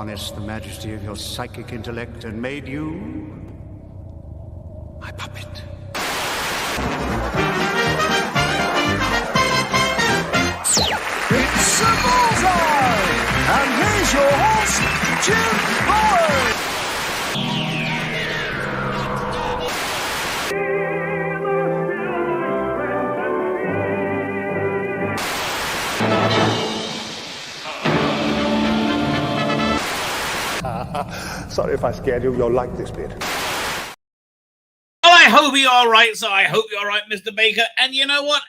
harnessed the majesty of your psychic intellect and made you my puppet. It's a bullseye! And here's your host, Jim Boyd! Sorry if I scared you. You'll like this bit. I hope you're all right, so I hope you're all right, Mr. Baker. And you know what?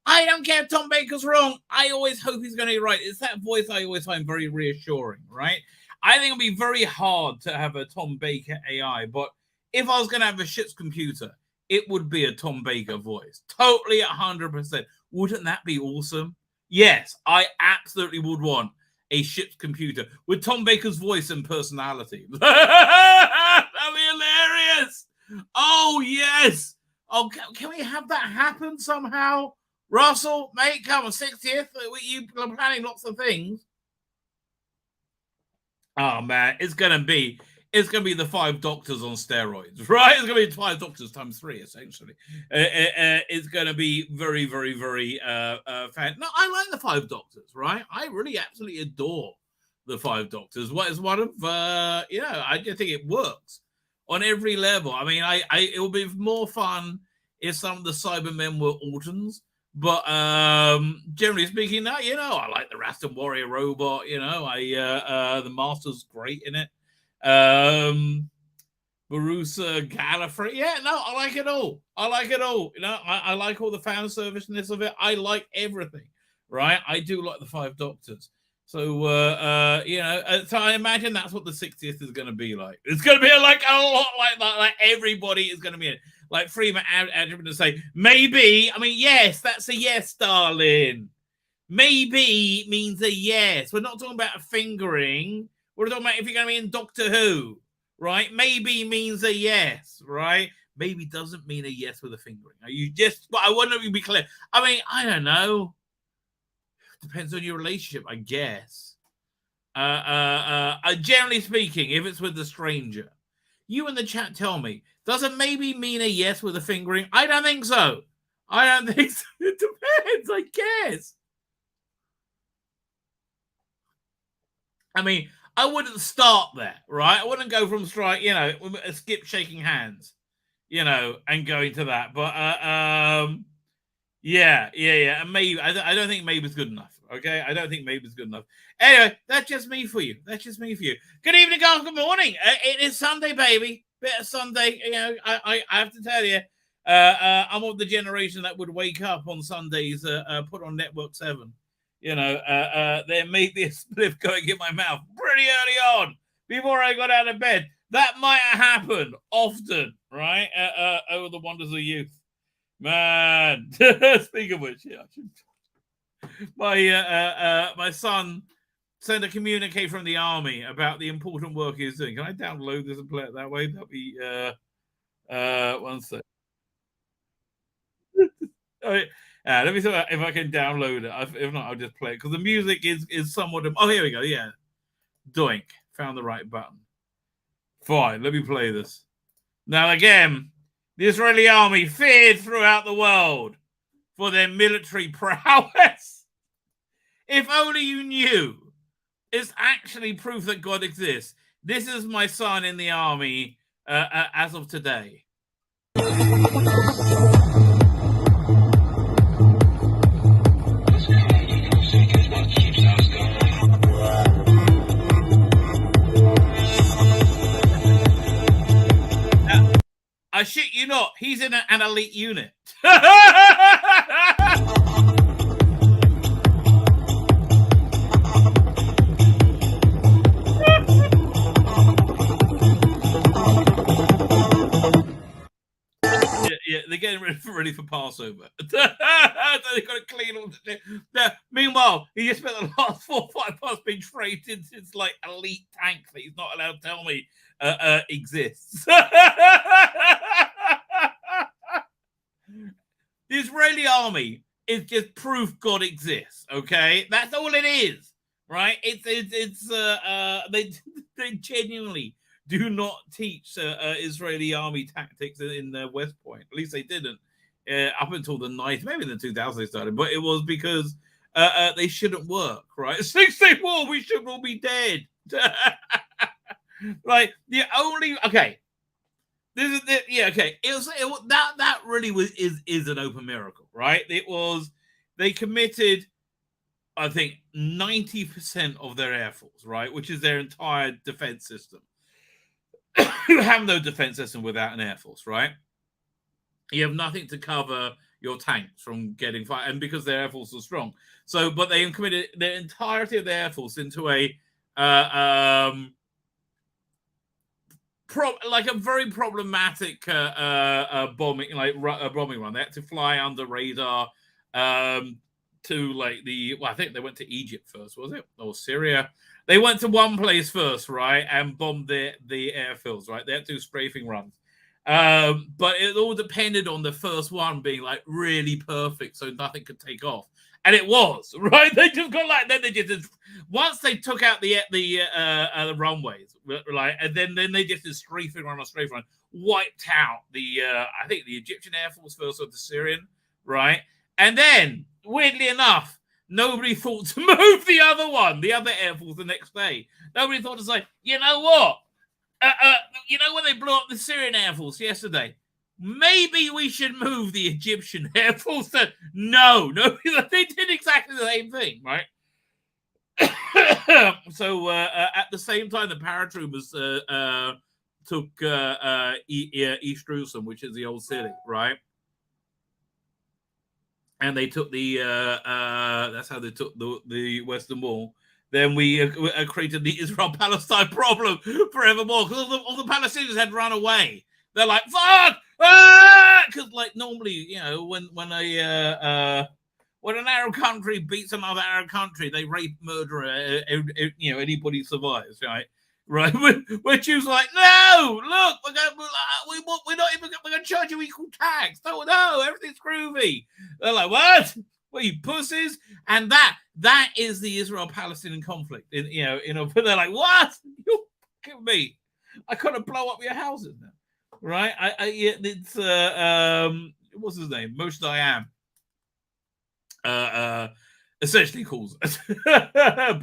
I don't care if Tom Baker's wrong. I always hope he's going to be right. It's that voice I always find very reassuring, right? I think it'll be very hard to have a Tom Baker AI, but if I was going to have a shit's computer, it would be a Tom Baker voice. Totally 100%. Wouldn't that be awesome? Yes, I absolutely would want a ship's computer with Tom Baker's voice and personality. That'd be hilarious. Oh, yes. Oh, can we have that happen somehow? Russell, mate, come on, 60th. You are planning lots of things. Oh, man, it's gonna be the 5 Doctors on steroids, right? It's gonna be 5 Doctors times 3, essentially. It's gonna be very, very, very fan. No, I like the 5 Doctors, right? I really absolutely adore the 5 Doctors. What is one of I just think it works on every level. I mean, it would be more fun if some of the Cybermen were Autons. But generally speaking, I like the Rastan Warrior robot. The Master's great in it. Barusa Gallifrey. Yeah, no, I like it all. I like all the fan serviceness of it. I like everything, right? I do like the 5 Doctors. So, so I imagine that's what the 60th is going to be like. It's going to be like a lot like that. Like everybody is going to be in it. Like Freeman Adrian to say, maybe. I mean, yes, that's a yes, darling. Maybe means a yes. We're not talking about a fingering. We're talking about if you're going to be in Doctor Who, right? Maybe means a yes, right? Maybe doesn't mean a yes with a fingering. But I wonder if you be clear. I mean, I don't know. Depends on your relationship, I guess. Generally speaking, if it's with a stranger, you in the chat tell me, does it maybe mean a yes with a fingering? I don't think so. It depends, I guess. I mean, I wouldn't start there, right? I wouldn't go from strike, skip shaking hands, and going to that. But yeah. And maybe I don't think maybe's good enough. Okay, I don't think maybe's good enough. Anyway, that's just me for you. Good evening, guys. Good morning. It is Sunday, baby. Bit of Sunday. I have to tell you, I'm of the generation that would wake up on Sundays, put on Network 7. Then make this spliff going in my mouth pretty early on before I got out of bed. That might happen often, right? Over the wonders of youth. Man, speaking of which, my son sent a communique from the army about the important work he's doing. Can I download this and play it that way? That'd be 1 sec. Let me see if I can download it. If not, I'll just play it because the music is somewhat. Oh, here we go. Yeah, doink. Found the right button. Fine. Let me play this. Now again. The Israeli army feared throughout the world for their military prowess. If only you knew. It's actually proof that God exists. This is my son in the army as of today. I shit you not, he's in an elite unit. Yeah, they're getting ready for Passover. They've got to clean all the. Meanwhile, he just spent the last 4 or 5 months being traded since like elite tank that he's not allowed to tell me exists. The Israeli army is just proof God exists. Okay, that's all it is, right? They They genuinely do not teach Israeli army tactics in West Point. At least they didn't up until the 90s, maybe in the 2000s they started, but it was because they shouldn't work, right? 6-day war, we should all be dead. Like the only this is okay. That really is an open miracle, right? It was they committed, I think, 90% of their air force, right, which is their entire defense system. You have no defense system without an air force, right? You have nothing to cover your tanks from getting fired, and because their air force was strong. So, but they committed the entirety of their air force into a like a very problematic bombing, like a bombing run. They had to fly under radar to like I think they went to Egypt first, was it, or Syria? They went to one place first, right, and bombed the airfields, right? They had to do strafing runs. But it all depended on the first one being like really perfect, so nothing could take off, and it was right. They just got like then they just once they took out the runways, like, and then they just did strafing run, wiped out the I think the Egyptian Air Force first or the Syrian, right, and then weirdly enough, nobody thought to move the other Air Force the next day. Nobody thought to say, you know what. You know when they blew up the Syrian Air Force yesterday? Maybe we should move the Egyptian Air Force. No, they did exactly the same thing, right? So at the same time, the paratroopers took East Jerusalem, which is the old city, right? And they took that's how they took the Western Wall. Then we created the Israel-Palestine problem forevermore because all the Palestinians had run away. They're like, fuck! Because like normally, you know, when an Arab country beats another Arab country, they rape, murder, you know, anybody survives, right? Right? We're Jews like, no, look, we're not even going to charge you equal tax. No, everything's groovy. They're like, what? Well, you pussies, and that is the Israel-Palestinian conflict. But they're like, what? You fucking me? I couldn't blow up your houses now, right? It's what's his name? Moshe Dayan. Essentially calls it.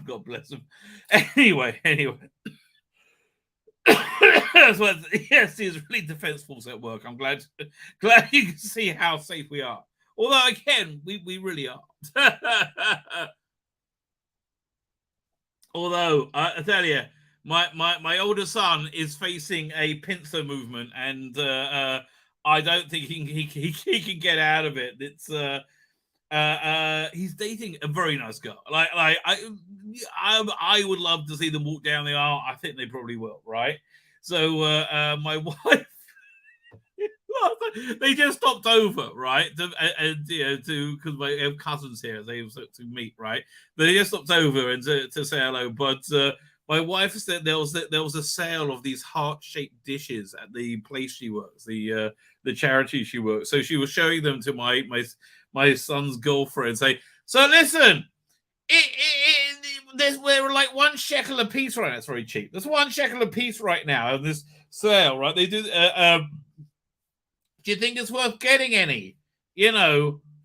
God bless him. Anyway. So yes, the Israeli Defense Force at work. I'm glad you can see how safe we are. Although, again, we really are. Although, I tell you, my older son is facing a pincer movement, and I don't think he can get out of it. It's he's dating a very nice girl. Like I would love to see them walk down the aisle. I think they probably will, right? So my wife. They just stopped over, right? Because I have cousins here, they to meet, right? They just stopped over and to say hello. But my wife said there was a sale of these heart-shaped dishes at the place she works, the charity she works. So she was showing them to my son's girlfriend. Say, so listen, we're like 1 shekel a piece right now. It's very cheap. There's 1 shekel a piece right now in this sale, right? They do. Do you think it's worth getting any,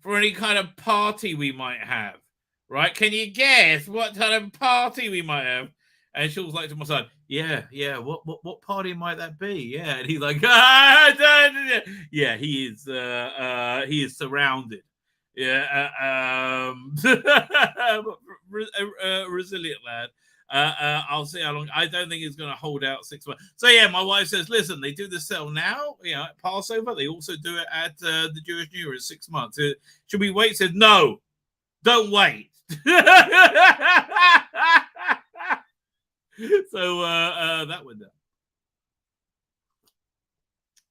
for any kind of party we might have, right? Can you guess what kind of party we might have? And she was like to my son, yeah. What party might that be? Yeah, and he's like, yeah, he is surrounded. Yeah, resilient lad. I'll see how long. I don't think it's going to hold out 6 months. So yeah, my wife says, listen, they do the sale now, at Passover. They also do it at the Jewish New Year in 6 months. Should we wait? Said, no, don't wait. So that went down.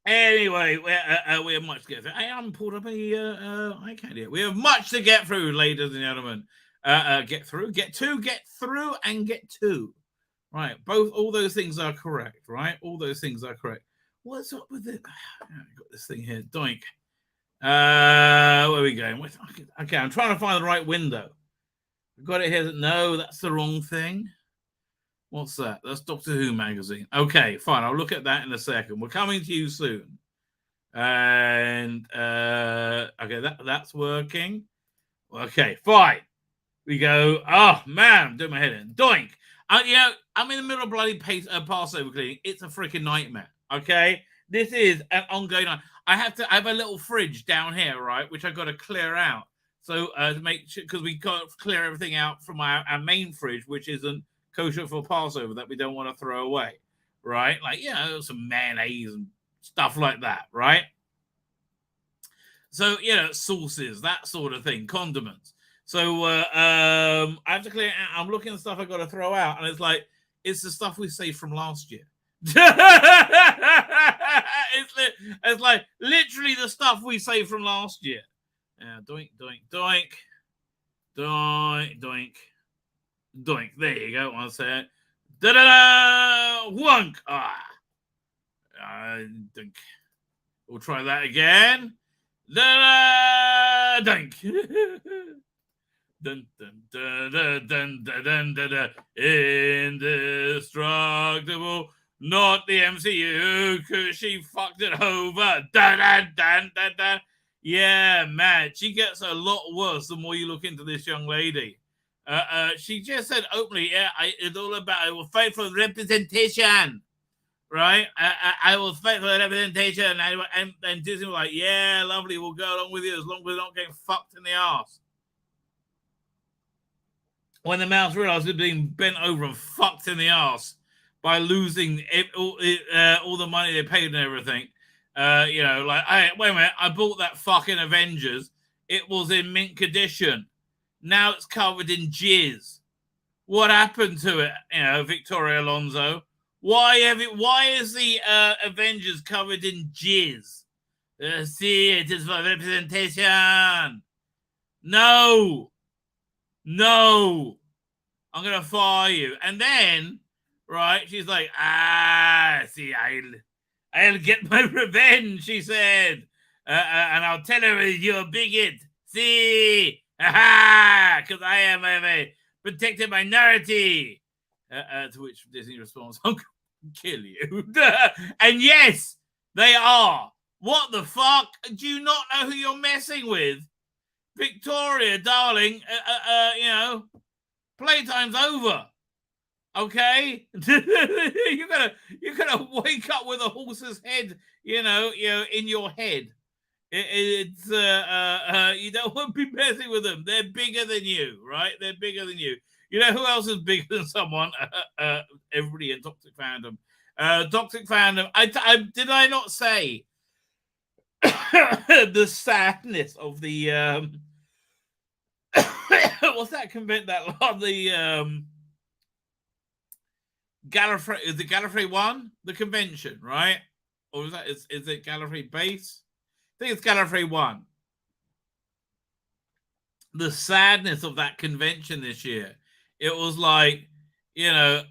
Anyway, we have much to get through. I haven't pulled up I can't yet. We have much to get through, ladies and gentlemen. Get through, get through, and get to. Right, all those things are correct, right? All those things are correct. What's up with it? I've got this thing here. Doink. Where are we going? Okay, I'm trying to find the right window. I've got it here. No, that's the wrong thing. What's that? That's Doctor Who magazine. Okay, fine. I'll look at that in a second. We're coming to you soon. And okay, that's working. Okay, fine. We go. Oh man, I'm doing my head in. Doink. I'm in the middle of bloody Passover cleaning. It's a freaking nightmare. Okay, this is an ongoing. I have a little fridge down here, right, which I've got to clear out. So to make sure, because we got to clear everything out from our main fridge, which isn't kosher for Passover, that we don't want to throw away, right? Like, some mayonnaise and stuff like that, right? So, sauces, that sort of thing, condiments. So I have to clear it out. I'm looking at stuff I got to throw out, and it's the stuff we saved from last year. It's like literally the stuff we saved from last year. Doink, doink, doink, doink, doink, doink. There you go. One second. Da da da. Wonk. Doink. We'll try that again. Da da. Doink. Dun dun dun dun dun dun dun dun. Indestructible. Not the MCU, because she fucked it over. Dun dun dun dun dun. Yeah, man, she gets a lot worse the more you look into this young lady. She just said openly, it's all about, I will fight for representation, right? I will fight for representation. And Disney was like, yeah, lovely, we'll go along with you as long as we're not getting fucked in the ass. When the mouse realized it being bent over and fucked in the ass by losing all the money they paid and everything. Wait a minute, I bought that fucking Avengers. It was in mint condition. Now it's covered in jizz. What happened to it? Victoria Alonso. Why is the Avengers covered in jizz? See, it is for representation. No, I'm gonna fire you. And then, right, she's like, see, I'll get my revenge, she said. And I'll tell her you're a bigot. See? Because I am a protected minority. To which Disney responds, I'm going to kill you. And yes, they are. What the fuck? Do you not know who you're messing with? Victoria, darling, playtime's over. Okay, you're gonna wake up with a horse's head, in your head. It's you don't want to be messing with them. They're bigger than you, right? They're bigger than you. You know who else is bigger than someone? Everybody in Toxic Fandom. Toxic Fandom. Did I not say the sadness of the what's that convent the Gallifrey, is it Gallifrey 1? The convention, right? Or is it Gallifrey base? I think it's Gallifrey 1. The sadness of that convention this year. It was like, the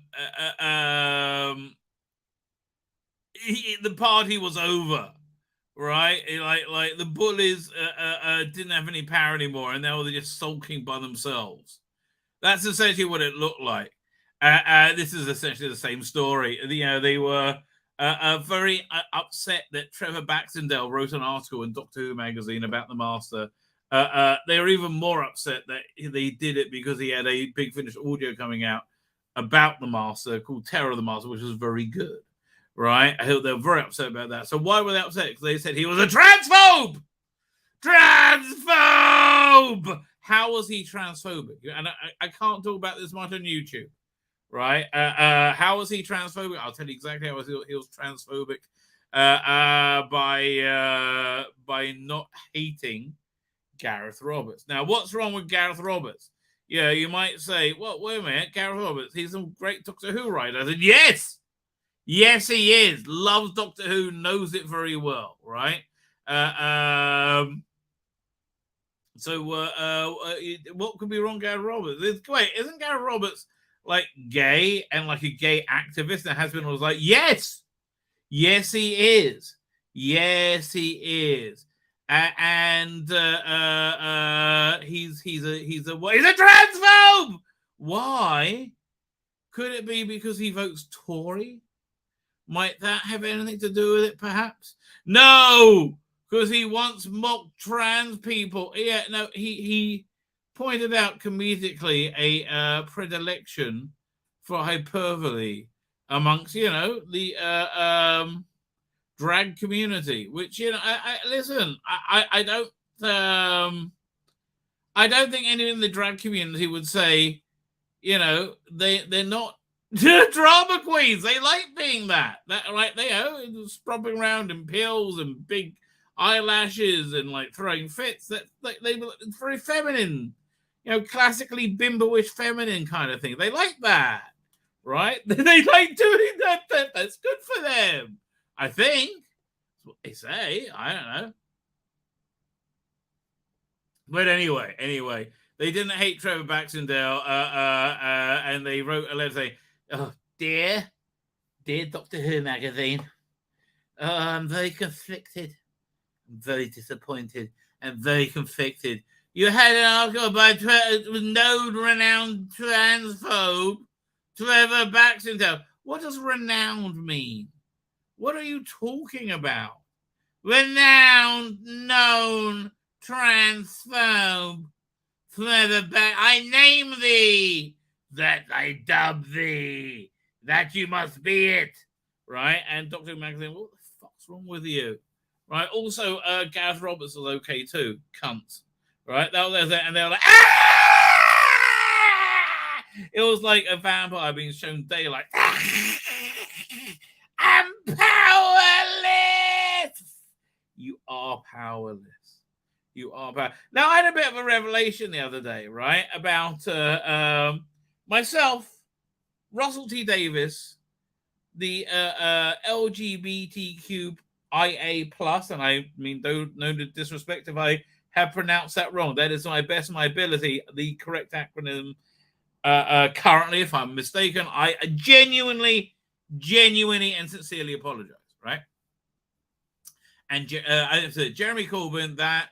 party was over, right? Like the bullies didn't have any power anymore, and they were just sulking by themselves. That's essentially what it looked like. This is essentially the same story. They were very upset that Trevor Baxendale wrote an article in Doctor Who magazine about the Master. They were even more upset that they did it because he had a Big Finish audio coming out about the Master called Terror of the Master, which was very good, right? I hope they were very upset about that. So why were they upset? Because they said he was a transphobe! Transphobe! How was he transphobic? And I can't talk about this much on YouTube. Right? How was he transphobic? I'll tell you exactly how he was transphobic by not hating Gareth Roberts. Now, what's wrong with Gareth Roberts? Yeah, you might say, well, wait a minute, Gareth Roberts, he's a great Doctor Who writer. I said, yes, he is. Loves Doctor Who, knows it very well, right? So what could be wrong with Gareth Roberts? Wait, isn't Gareth Roberts like gay and like a gay activist? And has been was like, yes, he is. Yes, he is. And he's a transphobe. Why? Could it be because he votes Tory? Might that have anything to do with it, perhaps? No, because he once mocked trans people. Yeah, no, he pointed out comedically a predilection for hyperbole amongst, the drag community, which, listen, I don't think anyone in the drag community would say, they're not drama queens. They like being that right? They stropping around in pills and big eyelashes and like throwing fits. That it's very feminine, classically bimboish feminine kind of thing. They like that, right? They like doing that. That's good for them, I think. That's what they say. I don't know. But anyway, they didn't hate Trevor Baxendale, and they wrote a letter saying, "Oh, dear Doctor Who magazine, I'm very conflicted, I'm very disappointed, and very conflicted. You had an article by known renowned transphobe Trevor Baxendale. What does renowned mean? What are you talking about? Renowned, known, transphobe, Trevor Baxendale. I name thee, that I dub thee, that you must be it." Right? And Dr. Magazine, what the fuck's wrong with you? Right? Also, Gareth Roberts was okay too. Cunt. Right? That was it. And they were like, ah! It was like a vampire being shown daylight. I'm powerless. You are powerless. You are powerless. Now, I had a bit of a revelation the other day, right? About myself, Russell T. Davis, the LGBTQIA+, and I mean, no disrespect if I have pronounced that wrong. That is my best of my ability, the correct acronym currently. If I'm mistaken, I genuinely and sincerely apologize, right? And I said Jeremy Corbyn, that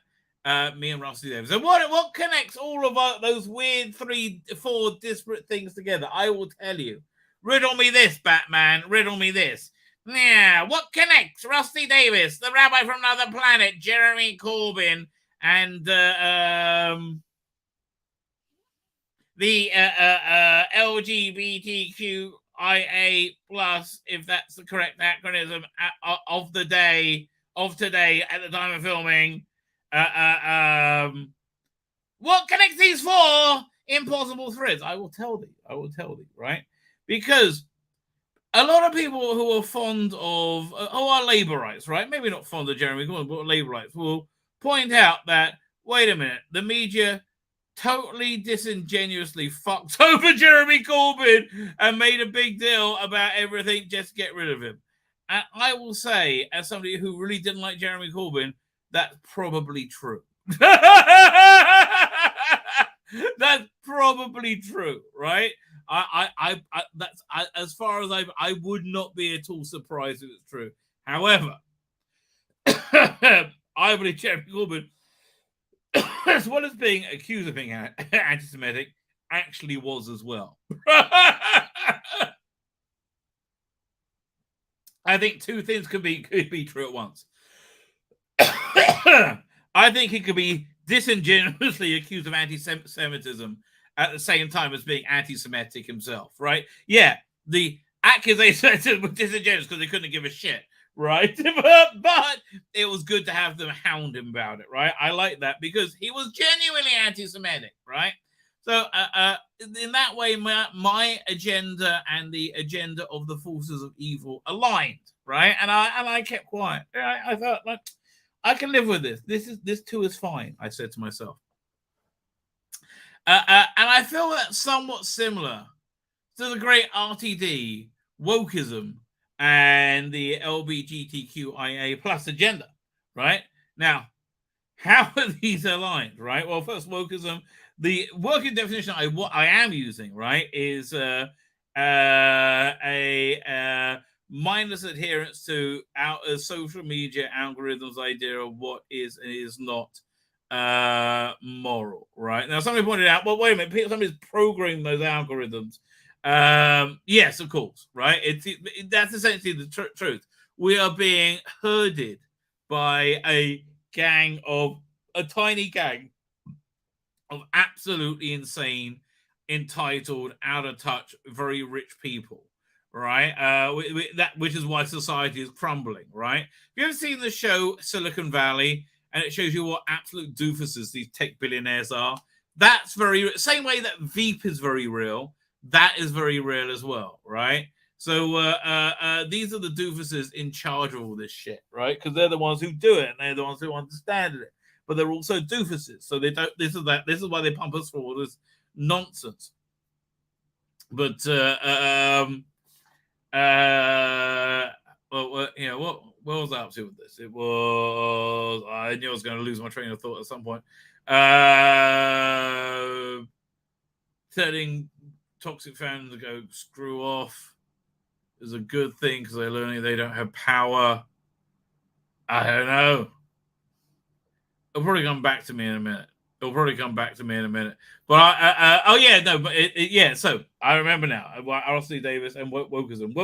me and Russell Davis. And what connects all of those weird 3-4 disparate things together? I will tell you. Riddle me this, Batman. Riddle me this. Yeah, what connects Rusty Davis, the rabbi from another planet, Jeremy Corbyn, and the LGBTQIA+, if that's the correct acronym, of the day, of today, at the time of filming. What connects these 4 impossible threads? I will tell thee, right? Because a lot of people who are fond of, who are Labourites, right? Maybe not fond of Jeremy Corbyn, but Labourites will point out that, wait a minute, the media totally disingenuously fucked over Jeremy Corbyn and made a big deal about everything just to get rid of him. And I will say, as somebody who really didn't like Jeremy Corbyn, that's probably true. That's probably true, right? That's as far as I would not be at all surprised if it's true. However, I believe Jeremy Corbyn, as well as being accused of being anti-Semitic, actually was as well. I think 2 things could be true at once. I think he could be disingenuously accused of anti-Semitism at the same time as being anti-Semitic himself, right? Yeah, the accusation was disingenuous because they couldn't give a shit, right? But it was good to have them hound him about it, right? I like that because he was genuinely anti-Semitic, right? So in that way, my agenda and the agenda of the forces of evil aligned, right? And I kept quiet. I thought, like, I can live with this. This too is fine, I said to myself. And I feel that's somewhat similar to the great RTD, wokeism, and the LGBTQIA+ agenda, right? Now, how are these aligned, right? Well, first, wokeism. The working definition I am using, right, is a mindless adherence to our social media algorithms' idea of what is and is not moral, right? Now, somebody pointed out, well, wait a minute, somebody's programming those algorithms Yes, of course, right? That's essentially the truth. We are being herded by a tiny gang of absolutely insane, entitled, out of touch, very rich people, right? Which is why society is crumbling, right? Have you ever seen the show Silicon Valley? And it shows you what absolute doofuses these tech billionaires are. That's same way that Veep is very real. That is very real as well, right? So these are the doofuses in charge of all this shit, right? Because they're the ones who do it, and they're the ones who understand it. But they're also doofuses, so they don't. This is why they pump us for all this nonsense. But well, you know what was I up to with this? I knew I was going to lose my train of thought at some point. Telling toxic fans to go screw off is a good thing because they're learning they don't have power. I don't know. It'll probably come back to me in a minute. But yeah. So I remember now. R.C. Davis and wokeism.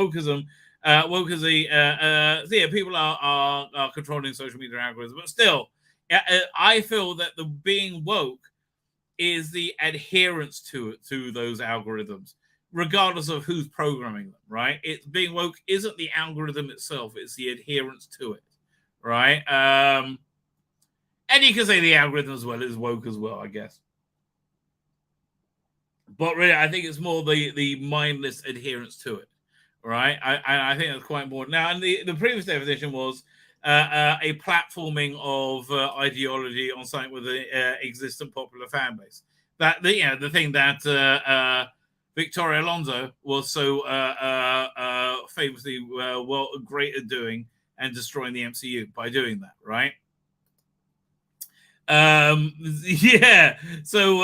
So yeah, people are controlling social media algorithms, but still, I feel that the being woke is the adherence to those algorithms, regardless of who's programming them. Right? It's being woke isn't the algorithm itself; it's the adherence to it. Right? And you can say the algorithm as well is woke as well, I guess. But really, I think it's more the mindless adherence to it, right? I think that's quite important. Now, and the previous definition was a platforming of ideology on something with an existent popular fan base. The thing that Victoria Alonso was so famously great at doing and destroying the MCU by doing that, right? Yeah. So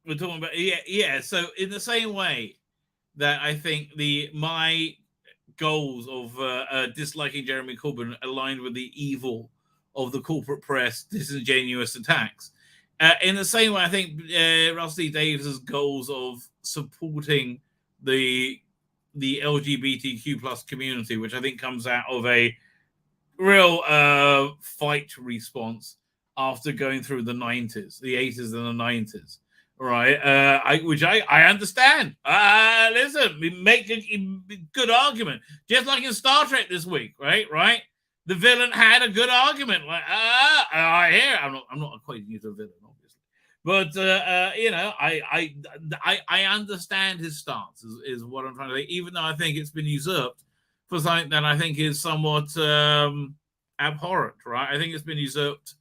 we're talking about yeah. So in the same way that I think my goals of disliking Jeremy Corbyn aligned with the evil of the corporate press, disingenuous attacks. In the same way, I think Russell Davis's goals of supporting the LGBTQ plus community, which I think comes out of a real fight response after going through the 90s, the 80s and the 90s, right? Which I understand. Listen, we make a good argument, just like in Star Trek this week, right? The villain had a good argument. Like, I hear. I'm not equating you to a villain, obviously, but you know, I understand his stance. Is what I'm trying to say. Even though I think it's been usurped for something that I think is somewhat abhorrent, right? I think it's been usurped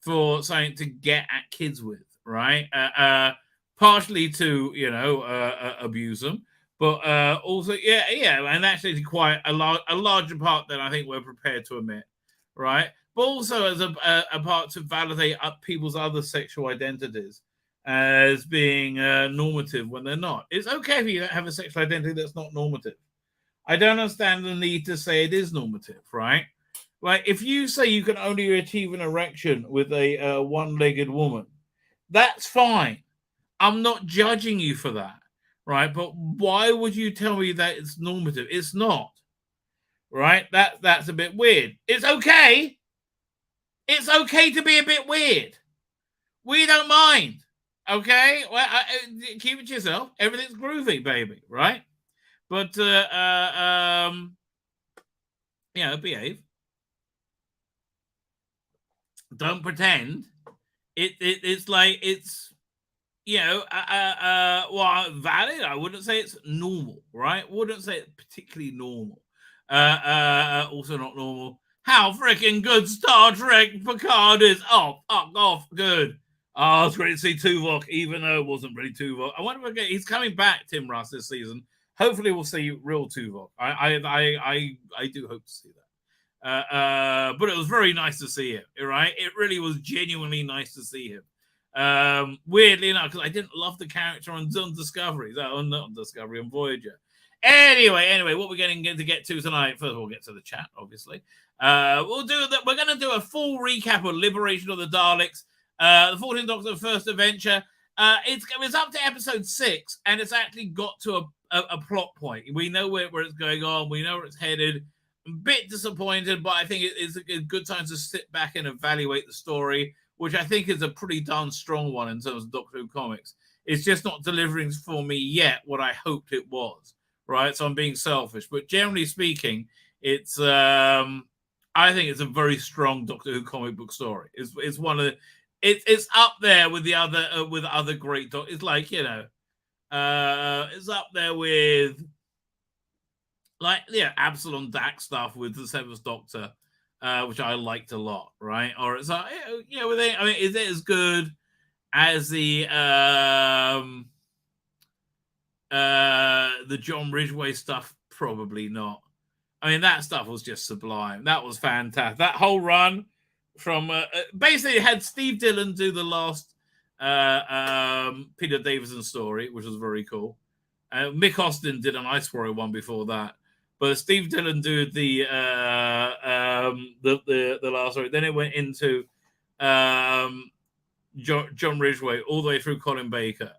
for something to get at kids with, right? Partially to, you know, abuse them, but also, yeah, and actually quite a larger part than I think we're prepared to admit, right? But also as a part to validate people's other sexual identities as being normative when they're not. It's okay if you have a sexual identity that's not normative. I don't understand the need to say it is normative, right? Like, if you say you can only achieve an erection with a one-legged woman, that's fine. I'm not judging you for that, right? But why would you tell me that it's normative? It's not, right? That's a bit weird. It's okay. It's okay to be a bit weird. We don't mind, okay? Well, keep it to yourself. Everything's groovy, baby, right? But you know, behave. Don't pretend. It's like it's, you know, well, valid. I wouldn't say it's normal, right? Wouldn't say it's particularly normal. Also not normal. How freaking good Star Trek Picard is. Oh, fuck off. Good. Oh, it's great to see Tuvok, even though it wasn't really Tuvok. I wonder if he's coming back, Tim Russ, this season. Hopefully we'll see real Tuvok. I do hope to see that. But it was very nice to see him, right? It really was genuinely nice to see him. Weirdly enough, because I didn't love the character on Discovery. Not on Discovery, on Voyager. Anyway, what we're going to get to tonight, first of all, get to the chat, obviously. We'll do that. We're going to do a full recap of Liberation of the Daleks, the 14th Doctor First Adventure, It's up to episode 6, and it's actually got to a plot point. We know where it's going on. We know where it's headed. I'm a bit disappointed, but I think it's a good time to sit back and evaluate the story, which I think is a pretty darn strong one in terms of Doctor Who comics. It's just not delivering for me yet what I hoped it was, right? So I'm being selfish. But generally speaking, it's I think it's a very strong Doctor Who comic book story. It's one of the, it's up there with the other great Doctor. It's like, you know, it's up there with like, yeah, Absalom Dax stuff with the Seventh Doctor, which I liked a lot, right? Or it's like, you know, I mean, is it as good as the John Ridgway stuff? Probably not. I mean, that stuff was just sublime. That was fantastic. That whole run from basically it had Steve Dillon do the last Peter Davison story, which was very cool. Mick Austin did an Ice Warrior one before that, but Steve Dillon did the last story. Then it went into John Ridgway all the way through Colin Baker.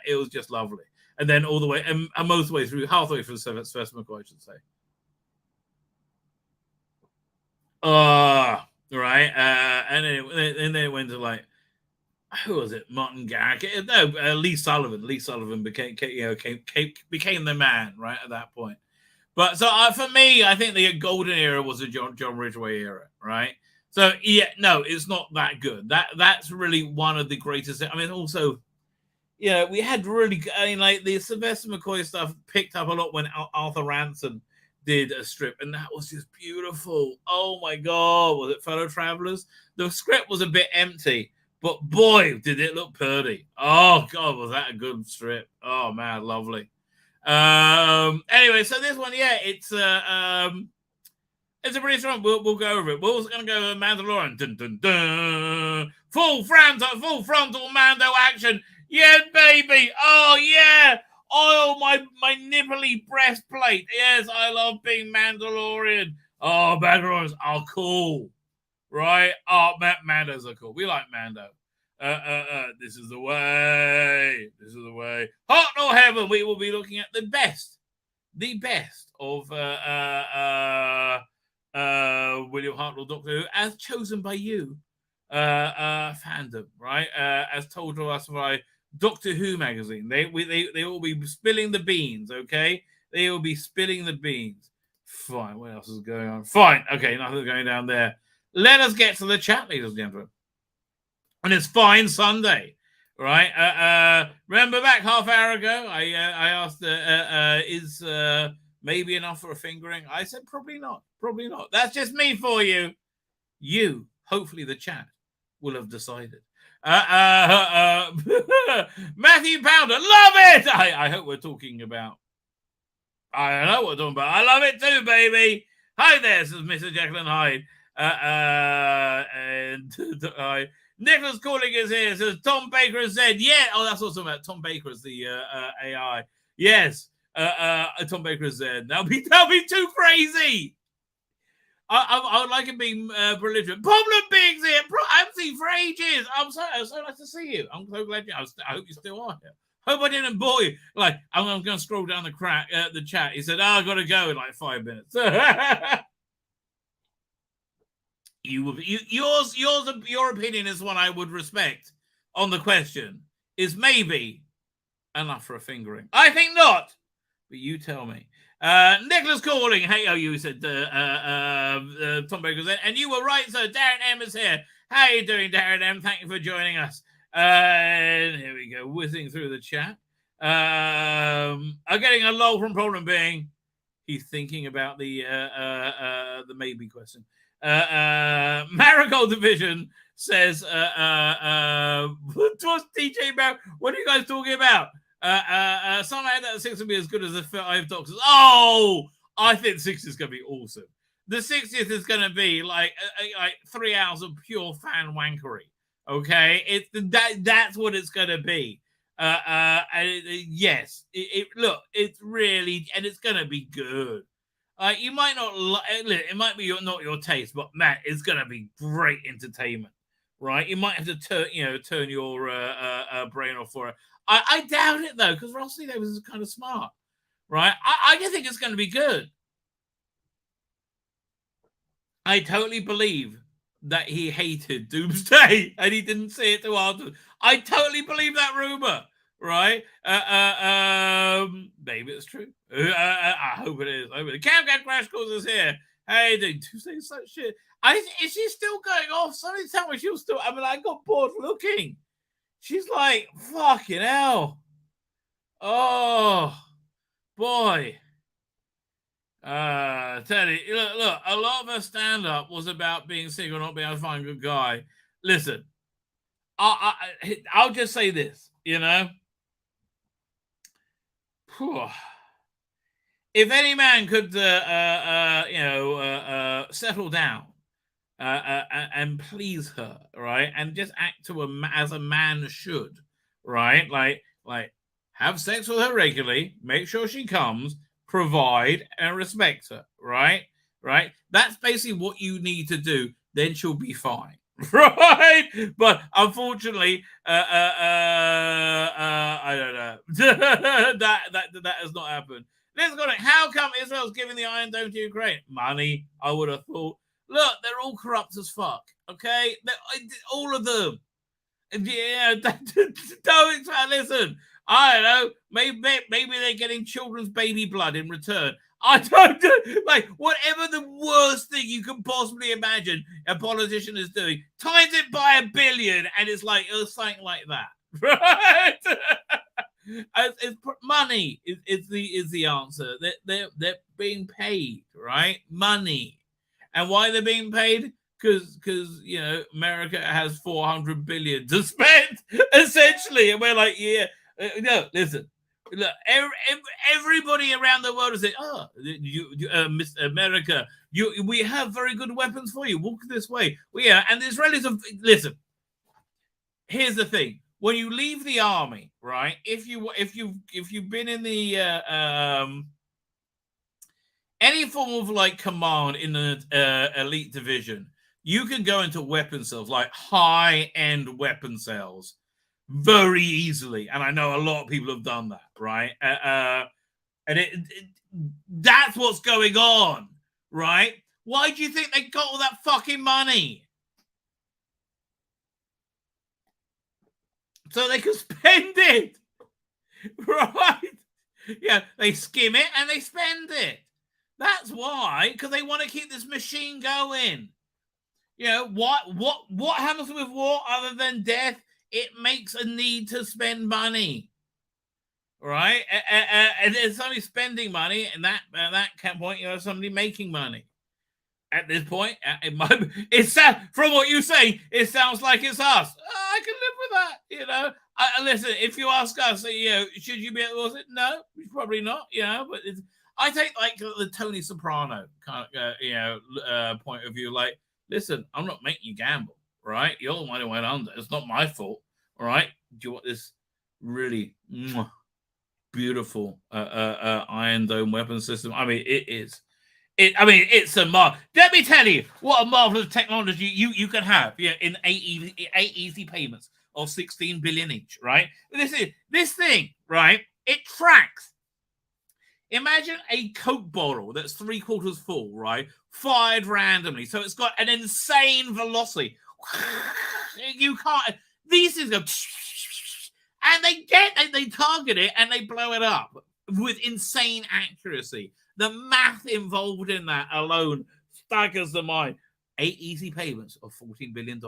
It was just lovely, and then all the way and most of the way through, halfway through Sylvester McCoy, I should say. Right. And then it went to like, who was it? Martin Garrick? No, Lee Sullivan. Lee Sullivan became the man right at that point. But so for me, I think the golden era was the John Ridgway era, right? So yeah, no, it's not that good. That's really one of the greatest. I mean, also, yeah, we had really, I mean, like the Sylvester McCoy stuff picked up a lot when Arthur Ranson did a strip, and that was just beautiful. Oh my God, was it Fellow Travelers? The script was a bit empty, but boy, did it look pretty. Oh God, was that a good strip? Oh man, lovely. Anyway, so this one, yeah, it's a pretty strong. We'll go over it. We're also going to go Mandalorian. Dun, dun, dun. Full frontal Mando action. Yeah, baby. Oh yeah. Oh, my nipply breastplate. Yes, I love being Mandalorian. Oh, Mandalorians are cool, right? Oh, Mandos are cool. We like Mando. This is the way. This is the way. Heart nor heaven. We will be looking at the best of William Hartnell Doctor Who, as chosen by you, fandom, right? As told to us by Doctor Who magazine. They will be spilling the beans, okay? They will be spilling the beans. Fine. What else is going on? Fine. Okay, nothing's going down there. Let us get to the chat, ladies and gentlemen. And it's Fine Sunday, right? Remember back half hour ago, I asked, is maybe enough for a fingering? I said probably not. Probably not. That's just me for you. You, hopefully the chat, will have decided. Matthew Pounder, love it. I hope we're talking about. I don't know what we're talking about. I love it too, baby. Hi there, says Mr. Jacqueline Hyde. And Nicholas Calling is here. Says Tom Baker has said, yeah. Oh, that's also about Tom Baker as the AI. Yes. Tom Baker has said, that'll be too crazy. I would like it being belligerent. Problem Big's here. I haven't seen for ages. I'm so nice to see you. I'm so glad I hope you still are here. Hope I didn't bore you. Like, I'm going to scroll down the chat. He said, I've got to go in like 5 minutes. Your opinion is one I would respect on the question. Is maybe enough for a fingering? I think not. But you tell me. Nicholas Calling, hey, you said Tom Baker said, and you were right, sir. Darren M is here. How are you doing, Darren M? Thank you for joining us. And here we go, whizzing through the chat. I'm getting a lull from Problem Being. He's thinking about the maybe question. Marigold Division says, what's DJ Barrow? What are you guys talking about? Somehow that 6 will be as good as the 5 Doctors. Oh, I think 6 is going to be awesome. The 60th is going to be like 3 hours of pure fan wankery. Okay, that's what it's going to be. Yes, look, it's really, and it's going to be good. You might not, it might be not your taste, but man, it's going to be great entertainment. right? You might have to turn your brain off for it. I doubt it though, because Ross Lee Davies is kind of smart, right? I think it's going to be good. I totally believe that he hated Doomsday and he didn't see it too hard. I totally believe that rumor, right? Maybe it's true. I hope it is. Cam Crash Course is here. Hey, dude, Doomsday's such shit. Is she still going off? Somebody tell me she'll still. I mean, I got bored looking. She's like, fucking hell. Oh, boy. Teddy, look, a lot of her stand-up was about being single, not being able to find a good guy. Listen, I'll just say this, If any man could, settle down and please her, right, and just act as a man should, right, like have sex with her regularly, make sure she comes, provide and respect her, right? That's basically what you need to do. Then she'll be fine, right? But unfortunately, I don't know. that has not happened. Let's go. How come Israel's giving the Iron Dome to Ukraine? Money, I would have thought. Look, they're all corrupt as fuck. Okay, all of them. Yeah, don't listen. I don't know. Maybe they're getting children's baby blood in return. I don't know. Like, whatever the worst thing you can possibly imagine a politician is doing, times it by 1 billion, and it's like something like that, right? It's money is the answer. They're being paid, right? Money, and why they're being paid? Because America has 400 billion to spend, essentially, and we're like, yeah. No, listen. Look, everybody around the world is saying, "Oh, Miss America, we have very good weapons for you. Walk this way." And the Israelis have. Listen. Here's the thing: when you leave the army, right? If you've been in the any form of like command in an elite division, you can go into weapon cells, like high-end weapon cells, very easily, and I know a lot of people have done that, right? And that's what's going on, right? Why do you think they got all that fucking money? So they can spend it, right? Yeah, they skim it and they spend it. That's why, because they want to keep this machine going. What happens with war other than death? It makes a need to spend money, right? And there's somebody spending money, and that point, somebody making money. At this point, from what you say, it sounds like it's us. I can live with that, listen, if you ask us, should you be able to say, no, probably not, but I take like the Tony Soprano kind of, point of view, like, listen, I'm not making you gamble. Right? You're the one who went under. It's not my fault. All right? Do you want this really beautiful Iron Dome weapon system? I mean, it is. It's a let me tell you what a marvelous technology you can have. In eight easy payments of 16 billion each. Right? This thing. Right? It tracks. Imagine a Coke bottle that's 3/4 full. Right? Fired randomly, so it's got an insane velocity. You can't. These things go, and they target it and they blow it up with insane accuracy. The math involved in that alone staggers the mind. 8 easy payments of $14 billion.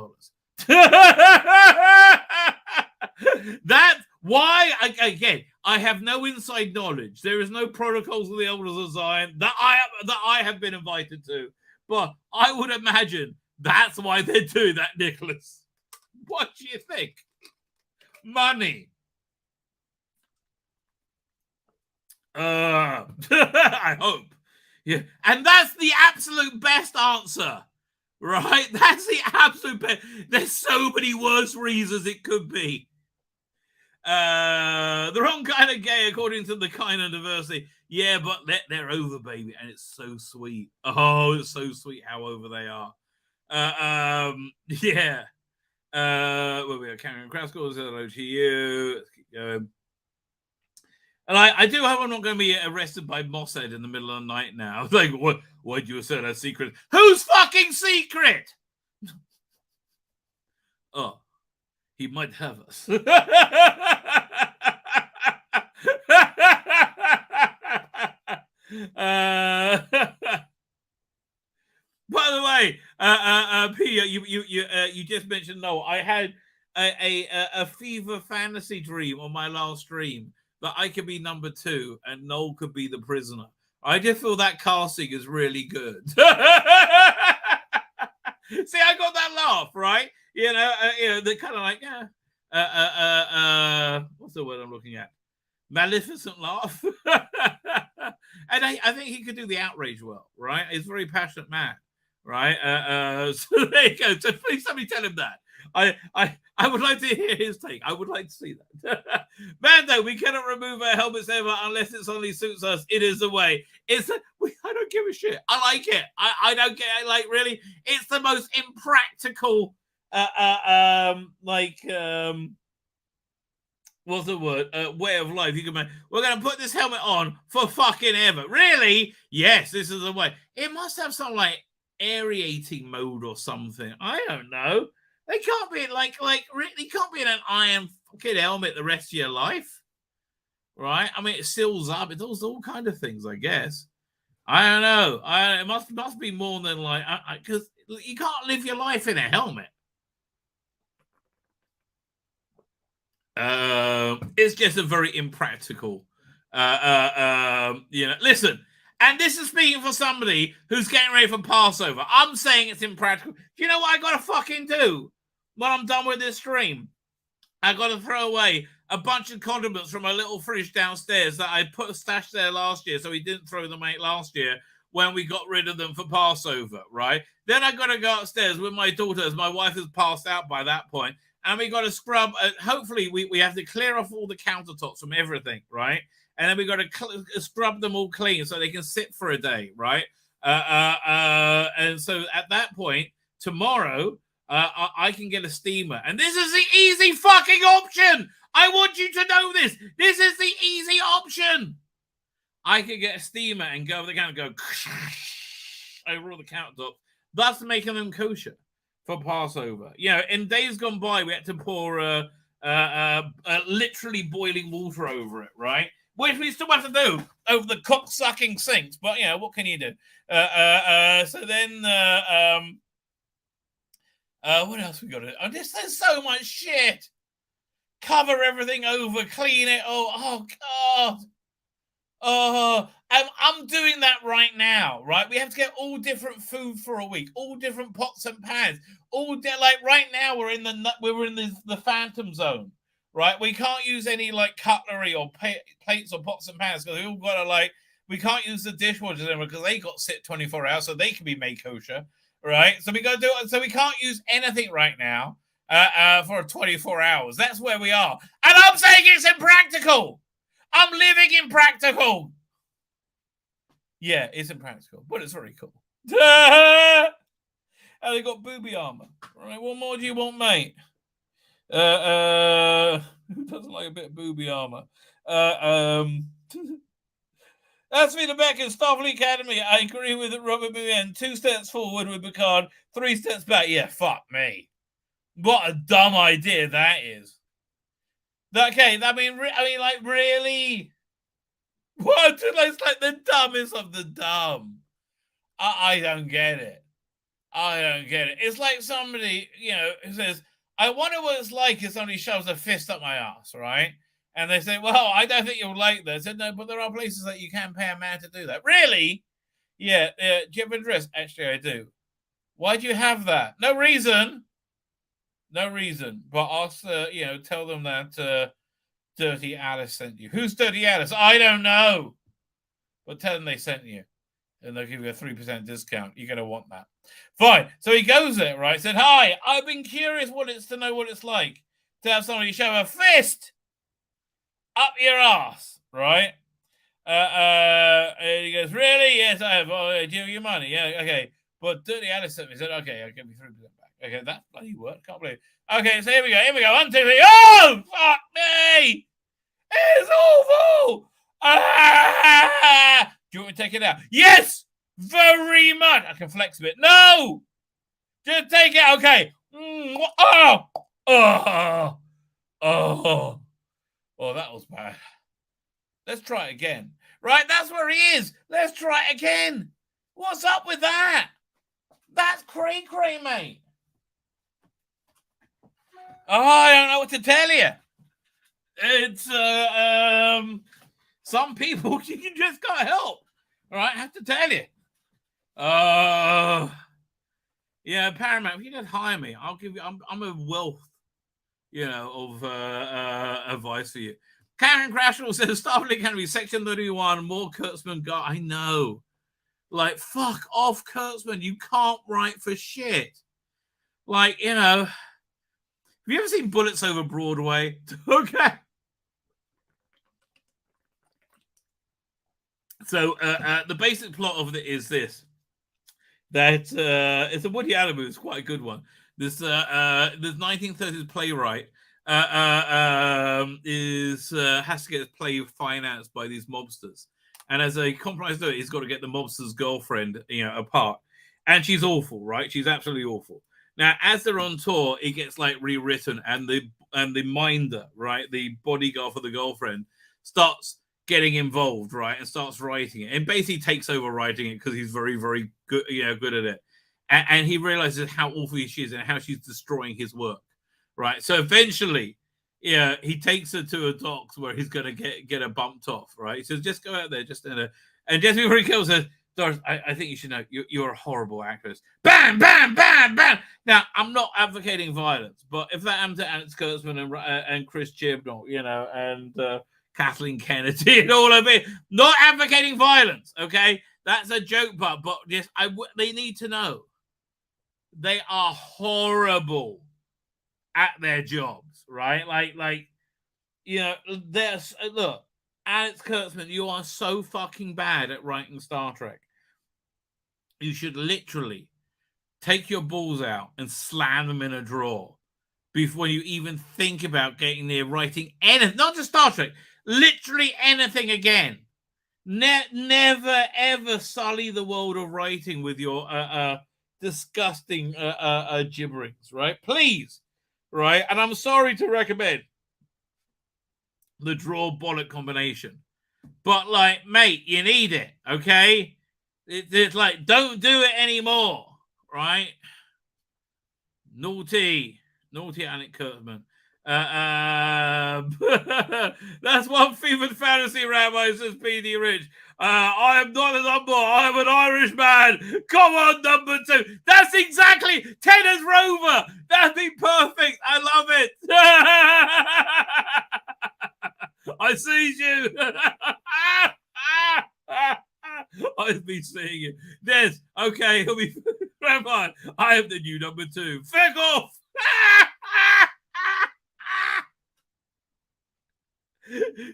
That's why, again, I have no inside knowledge. There is no protocols of the Elders of Zion that I have been invited to, but I would imagine that's why they do that, Nicholas. What do you think? Money. I hope. Yeah. And that's the absolute best answer, right? That's the absolute best. There's so many worse reasons it could be. The wrong kind of gay, according to the kind of diversity. Yeah, but they're over, baby. And it's so sweet. Oh, it's so sweet how over they are. Yeah. Where we are, Cameron Kraskell, hello to you. Let's keep going. And I do hope I'm not going to be arrested by Mossad in the middle of the night now. Like, why'd you assert our secret? Whose fucking secret? Oh, he might have us. By the way, Pia, you just mentioned Noel. I had a fever fantasy dream on my last stream that I could be number 2 and Noel could be the prisoner. I just feel that casting is really good. See, I got that laugh, right? You know, they're kind of like, yeah. What's the word I'm looking at? Maleficent laugh. And I think he could do the outrage well, right? He's a very passionate man, right? So there you go. So please somebody tell him that. I would like to hear his take. I would like to see that. Mando, we cannot remove our helmets ever unless it only suits us. It is the way. I don't give a shit. I like it. I don't get it. Like, really, it's the most impractical what's the word? Way of life. You can make. We're going to put this helmet on for fucking ever. Really? Yes, this is the way. It must have some like aerating mode or something. I don't know. They can't be they can't be in an iron fucking helmet the rest of your life, right? I mean, it seals up. It does all kind of things, I guess. I don't know. It must be more than like because you can't live your life in a helmet. It's just a very impractical. Listen. And this is speaking for somebody who's getting ready for Passover. I'm saying it's impractical. Do you know what I got to fucking do when I'm done with this stream? I got to throw away a bunch of condiments from my little fridge downstairs that I stashed there last year, so we didn't throw them out last year when we got rid of them for Passover, right? Then I got to go upstairs with my daughter, as my wife has passed out by that point, and we got to scrub. Hopefully, we have to clear off all the countertops from everything, right? And then we got to scrub them all clean so they can sit for a day, right? And so at that point, tomorrow, I can get a steamer. And this is the easy fucking option. I want you to know this. This is the easy option. I could get a steamer and go over the counter and go over all the countertops, thus making them kosher for Passover. You know, in days gone by, we had to pour literally boiling water over it, right? Which we still have to do over the cock-sucking sinks, but, you know, what can you do? So then, what else we got to do? Oh, there's so much shit. Cover everything over, clean it. Oh God. Oh, I'm doing that right now, right? We have to get all different food for a week, all different pots and pans, like right now we're in the phantom zone. Right, we can't use any like cutlery or plates or pots and pans because we all got to we can't use the dishwashers anymore because they got sit 24 hours, so they can be made kosher, right? So we got to do it. So we can't use anything right now for 24 hours. That's where we are, and I'm saying it's impractical. I'm living impractical. Yeah, it's impractical, but it's very cool. And they got booby armor. Right, what more do you want, mate? Who doesn't like a bit of booby armor? That's Tzvi Lebetkin, Starfleet Academy. I agree with Robert Bouvier. 2 steps forward with Picard, 3 steps back. Yeah, fuck me. What a dumb idea that is. Okay, I mean, like, really? What? It's like the dumbest of the dumb. I don't get it. I don't get it. It's like somebody, who says, I wonder what it's like if somebody shoves a fist up my ass, right? And they say, well, I don't think you'll like that. I said, no, but there are places that you can pay a man to do that. Really? Yeah. Do you have a dress? Actually, I do. Why do you have that? No reason. No reason. But ask, tell them that Dirty Alice sent you. Who's Dirty Alice? I don't know. But tell them they sent you. And they'll give you a 3% discount. You're going to want that. Fine. So he goes there, right? Said, hi, I've been curious to know what it's like to have somebody shove a fist up your ass, right? And he goes, really? Yes, I have. Oh, do you have your money? Yeah, okay. But Dirty Alice sent me. Said, okay, I'll give you 3% back. Okay, that bloody worked. Can't believe it. Okay, so here we go. 1, 2, 3. Oh, fuck me! It's awful! Ah! Do you want me to take it out? Yes! Very much. I can flex a bit. No! Just take it. Okay. Oh! Oh! Oh! Oh, that was bad. Let's try it again. Right, that's where he is. Let's try it again. What's up with that? That's cray, mate. Oh, I don't know what to tell you. It's some people you just can't help. All right, I have to tell you. Yeah, Paramount. If you could hire me, I'll give you. I'm a wealth, of advice for you. Karen Crashall says Starfleet Academy Section 31. More Kurtzman guy. I know. Like, fuck off, Kurtzman. You can't write for shit. Like, have you ever seen Bullets Over Broadway? Okay. So the basic plot of it is this. That it's a Woody Allen movie. It's quite a good one. This 1930s playwright has to get his play financed by these mobsters. And as a compromise to it, he's got to get the mobster's girlfriend, apart. And she's awful, right? She's absolutely awful. Now, as they're on tour, it gets like rewritten, and the minder, right, the bodyguard for the girlfriend, starts getting involved, right, and starts writing it, and basically takes over writing it because he's very, very good, good at it, and he realizes how awful she is and how she's destroying his work, right? So eventually, he takes her to a docks where he's gonna get her bumped off, right? He says, just go out there, and just before he kills her, Doris, I think you should know you're a horrible actress. Bam, bam, bam, bam. Now, I'm not advocating violence, but if that happened to Alex Kurtzman and Chris Chibnall, and Kathleen Kennedy and all of it, not advocating violence, okay? That's a joke, but yes, they need to know they are horrible at their jobs, right? Look, Alex Kurtzman, you are so fucking bad at writing Star Trek. You should literally take your balls out and slam them in a drawer before you even think about getting near writing anything, not just Star Trek, literally anything again. Never, ever sully the world of writing with your disgusting gibberings, right? Please, right? And I'm sorry to recommend the draw bollock combination, but like, mate, you need it, okay? It's like, don't do it anymore, right? Naughty Alec Kurtzman. That's one favorite fantasy, Rabbi, says PD Rich. I am not a number, I am an Irish man. Come on, number 2. That's exactly Tennis Rover. That'd be perfect. I love it. I see you. I've been seeing it. Des, okay, he'll be Rabbi. I am the new number 2. Feck off.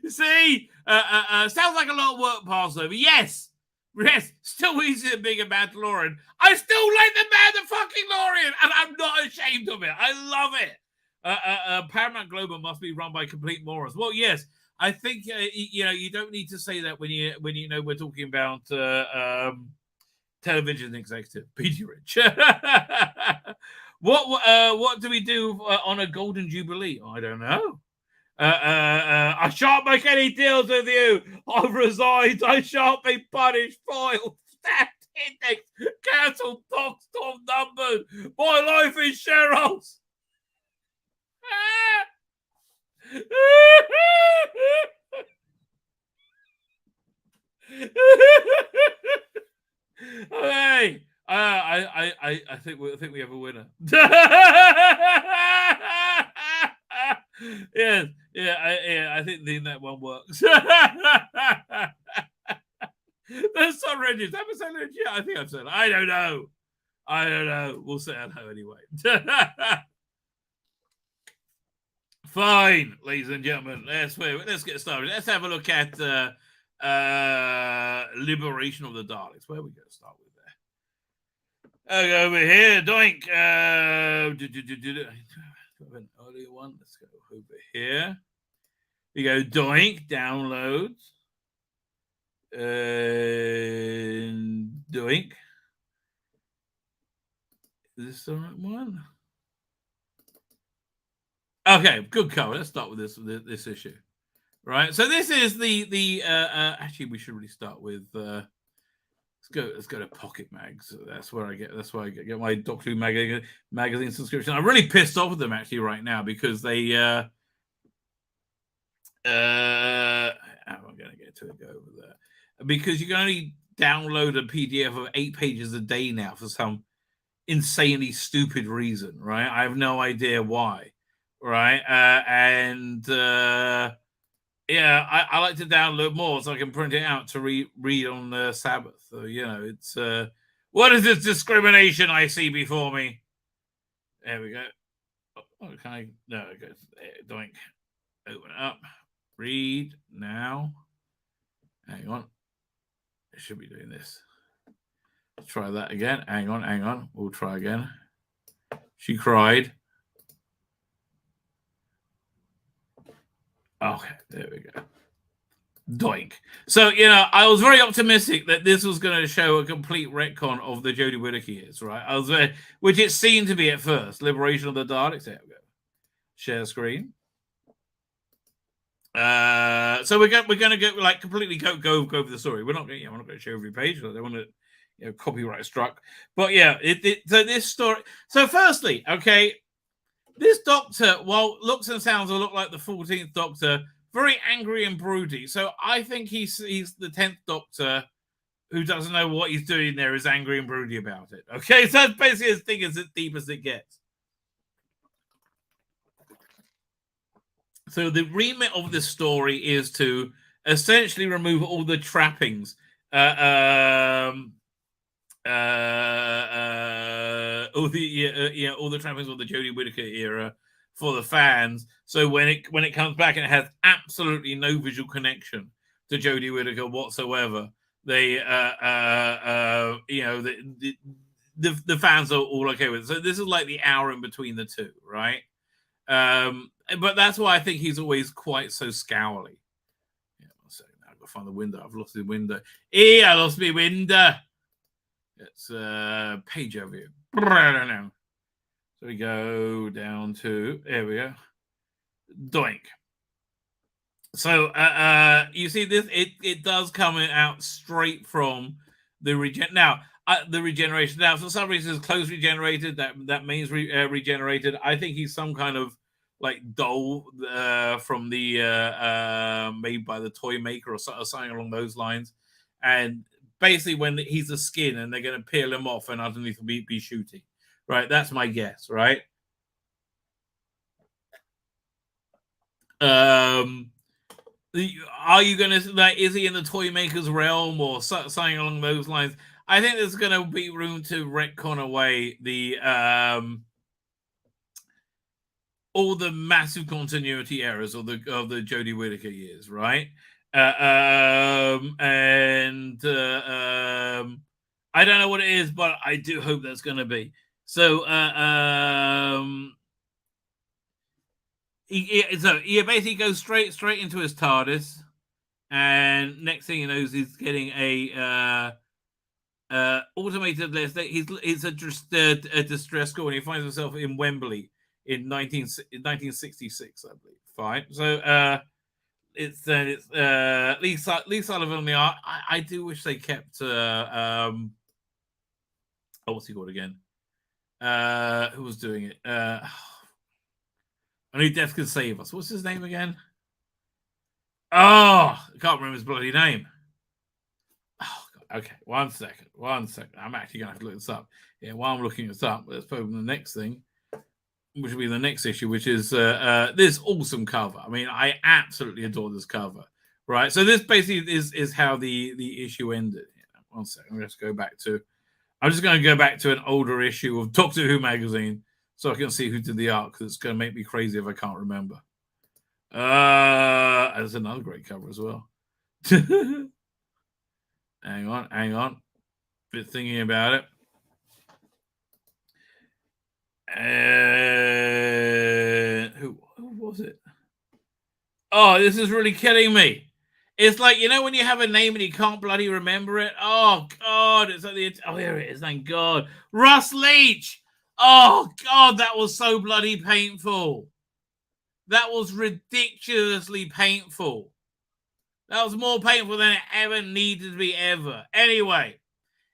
See, sounds like a lot of work passed over. Yes, still easy than being a Mandalorian. I still like the Mandalorian, and I'm not ashamed of it. I love it. Paramount Global must be run by complete morons. Well, yes, I think you don't need to say that when you know we're talking about television executive Peter Rich. What do we do on a Golden Jubilee? I don't know. I shan't make any deals with you. I've resigned. I shan't be punished. Foiled, stacked, index, cancelled, docs, top numbers. My life is Cheryl's. Hey, I think we have a winner. I think that one works. That's so rigid. Have I said legit? I think I've said it. I don't know. We'll say hello anyway. Fine, ladies and gentlemen. Let's get started. Let's have a look at Liberation of the Daleks. Where are we going to start with Over here, doink. An earlier one. Let's go over here. We go doink, downloads. Doink. Is this the right one? Okay, good cover. Let's start with this issue. Right. So this is the actually we should really start with let's go to Pocket Mags. That's where I get my Doctor Who magazine subscription. I'm really pissed off with them actually right now because they I'm gonna get to it, go over there. Because you can only download a PDF of 8 pages a day now for some insanely stupid reason, right? I have no idea why. Right. Yeah, I like to download more so I can print it out to read on the Sabbath. So, it's what is this discrimination I see before me? There we go. Oh, can I? No, it goes there. Doink. Open it up. Read now. Hang on. I should be doing this. Let's try that again. Hang on. We'll try again. She cried. Okay, there we go. Doink. So, I was very optimistic that this was going to show a complete retcon of the Jodie Whittaker years, right? Which it seemed to be at first. Liberation of the Daleks. There we go. Share screen. So we're going to go like completely go over the story. We're not going to show every page. I don't want to, copyright struck. But yeah, so this story. So firstly, okay. This Doctor, well, looks and sounds will look like the 14th Doctor, very angry and broody. So I think he's the 10th Doctor who doesn't know what he's doing there, is angry and broody about it. Okay, so that's basically his thing, as deep as it gets. So the remit of this story is to essentially remove all the trappings. All the trappings of the Jodie Whittaker era for the fans. So when it comes back and it has absolutely no visual connection to Jodie Whittaker whatsoever, they the fans are all okay with it. So this is like the hour in between the two, right? But that's why I think he's always quite so scowly. Yeah, one second. I've got to find the window. I've lost the window. I lost my window. It's page overview. I don't know. So we go down to, there we go. Doink. So you see this, it does come out straight from the the regeneration. Now, for some reason, it's close regenerated. That means regenerated. I think he's some kind of like doll from the made by the toy maker or something along those lines. And basically, when he's a skin and they're going to peel him off and underneath will be shooting. Right, that's my guess, right? Are you going to, like, is he in the toy maker's realm or something along those lines? I think there's going to be room to retcon away the all the massive continuity errors of the Jodie Whittaker years, right? I don't know what it is, but I do hope that's going to be. So, he basically goes straight into his TARDIS, and next thing he knows, he's getting a automated list. He's a distress call, and he finds himself in Wembley in 1966, I believe. Fine. So, it's Lee Sullivan on the art. I do wish they kept what's he called again? Who was doing it? Only Death Can Save Us. What's his name again? Oh, I can't remember his bloody name. Oh, God. Okay, one second. I'm actually going to have to look this up. Yeah, while I'm looking this up, let's put on the next thing, which will be the next issue, which is this awesome cover. I mean, I absolutely adore this cover. Right, so this basically is how the issue ended. Yeah, one second. I'm just going to go back to an older issue of Doctor Who magazine so I can see who did the art, because it's going to make me crazy if I can't remember. There's another great cover as well. Hang on. Bit thinking about it. Who was it? Oh, this is really killing me. It's like, when you have a name and you can't bloody remember it. Oh, God. It's like here it is. Thank God. Russ Leach. Oh, God. That was so bloody painful. That was ridiculously painful. That was more painful than it ever needed to be ever. Anyway,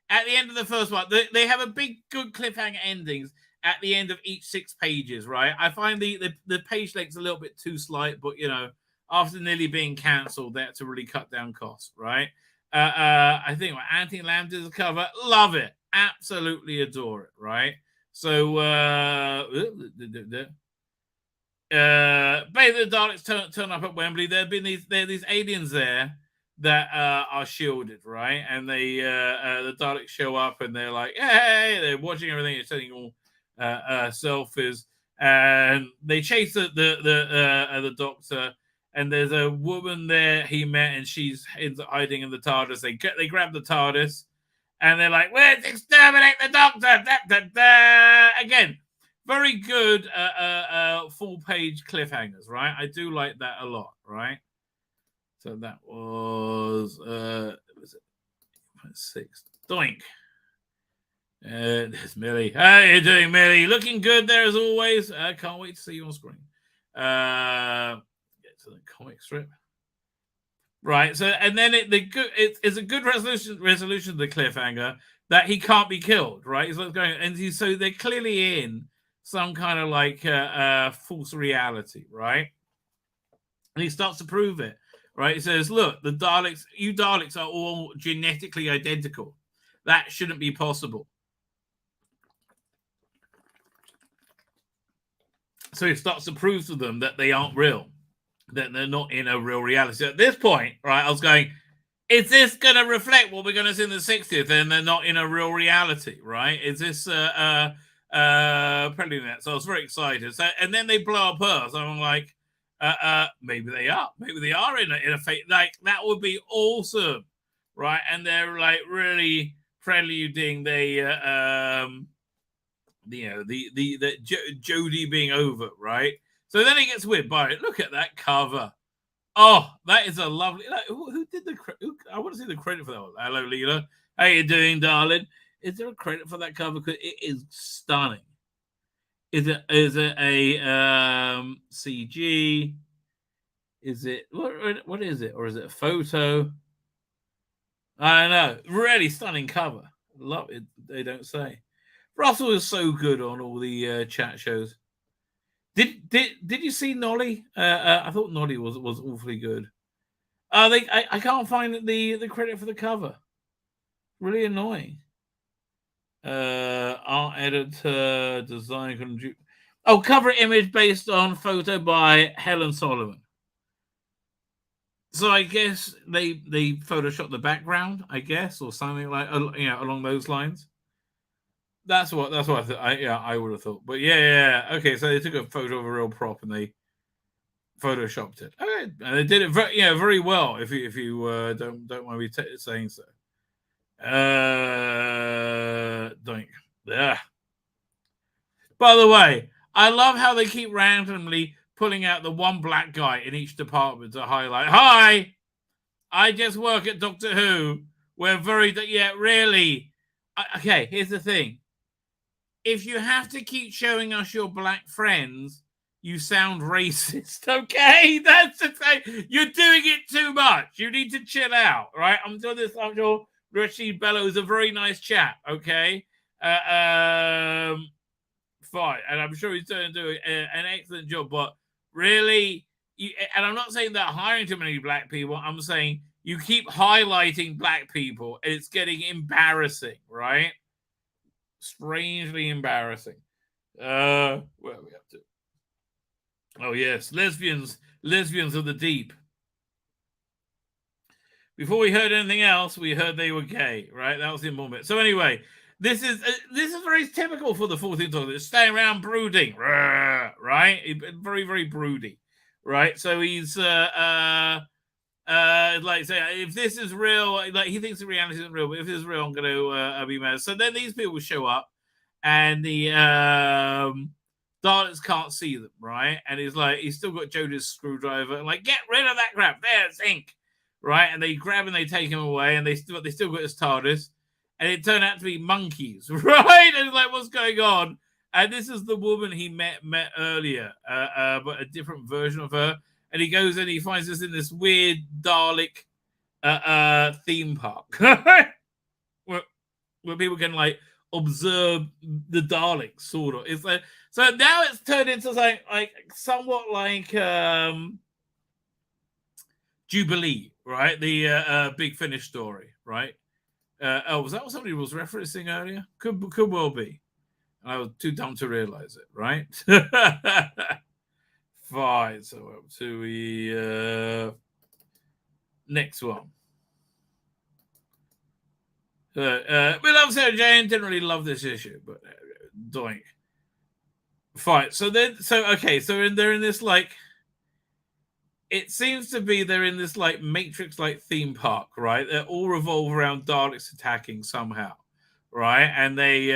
at the end of the first one, they have a big, good cliffhanger endings at the end of each 6 pages, right? I find the page length's a little bit too slight, but, after nearly being cancelled, they had to really cut down costs, right? I think Anthony Lamb did the cover. Love it. Absolutely adore it, right? So, basically the Daleks turn up at Wembley. There have been these aliens there that are shielded, right? And they the Daleks show up and they're like, hey, they're watching everything, they're taking all selfies, and they chase the Doctor. And there's a woman there he met, and she's hiding in the TARDIS. They grab the TARDIS, and they're like, "Let's exterminate the Doctor!" Da, da, da. Again, very good full-page cliffhangers, right? I do like that a lot, right? So that was it 6? Doink. There's Millie. How you doing, Millie? Looking good there as always. I can't wait to see you on screen. To the comic strip, right? So, and then it's a good resolution of the cliffhanger that he can't be killed, right? He's going, and so they're clearly in some kind of like false reality, right? And he starts to prove it, right? He says, "Look, you Daleks are all genetically identical. That shouldn't be possible." So he starts to prove to them that they aren't real, that they're not in a real reality. So at this point, right, I was going, is this going to reflect what we're going to see in the 60th, and they're not in a real reality, right? Is this prelude that? So I was very excited. So, and then they blow up Earth. So I'm like, maybe they are. Maybe they are in a fate. Like, that would be awesome, right? And they're like really preluding the Jodie being over, right? So then it gets weird. By it, look at that cover. Oh, that is a lovely. Who did the? I want to see the credit for that one. Hello, Leela. How you doing, darling? Is there a credit for that cover? Because it is stunning. Is it a CG? Is it what is it, or is it a photo? I don't know. Really stunning cover. Love it. They don't say. Russell is so good on all the chat shows. Did you see Nolly? I thought Nolly was awfully good. I can't find the credit for the cover. Really annoying. Art editor, design. Cover image based on photo by Helen Solomon. So I guess they photoshopped the background, I guess, or something like along those lines. That's what I thought. I would have thought. But yeah. Okay, so they took a photo of a real prop and they photoshopped it. Okay, and they did it very well. If you don't mind me saying so. Doink. Yeah. By the way, I love how they keep randomly pulling out the one black guy in each department to highlight. Hi, I just work at Doctor Who. We're really. Okay, here's the thing. If you have to keep showing us your black friends, you sound racist, okay? That's the thing. You're doing it too much. You need to chill out, right? I'm sure Rashid Bello is a very nice chap, okay? Fine. And I'm sure he's going to do an excellent job, but really, and I'm not saying that hiring too many black people, I'm saying you keep highlighting black people, and it's getting embarrassing, right? Strangely embarrassing. Where are we up to? Oh yes, lesbians of the deep. Before we heard anything else, we heard they were gay, right? That was the moment. So anyway, this is very typical for the 14th Doctor. Staying around brooding, right? Very, very broody, right? So he's like say, if this is real, like he thinks the reality isn't real, but if it's real, I'm going to be mad. So then these people show up, and the Daleks can't see them, right? And he's still got Jodie's screwdriver, and like, get rid of that crap. There, it's ink, right? And they grab and they take him away, and they still got his TARDIS, and it turned out to be monkeys, right? And it's like, what's going on? And this is the woman he met earlier, but a different version of her. And he goes and he finds us in this weird Dalek theme park where people can like observe the Daleks, sort of. It's like, so now it's turned into like somewhat like Jubilee, right? The Big Finish story, right? Was that what somebody was referencing earlier? Could well be. I was too dumb to realize it, right? Fine. So up to the next one. We love Sarah Jane. Didn't really love this issue, but doink. Fine. So they're in this like. It seems to be they're in this like Matrix-like theme park, right? They all revolve around Daleks attacking somehow, right? And they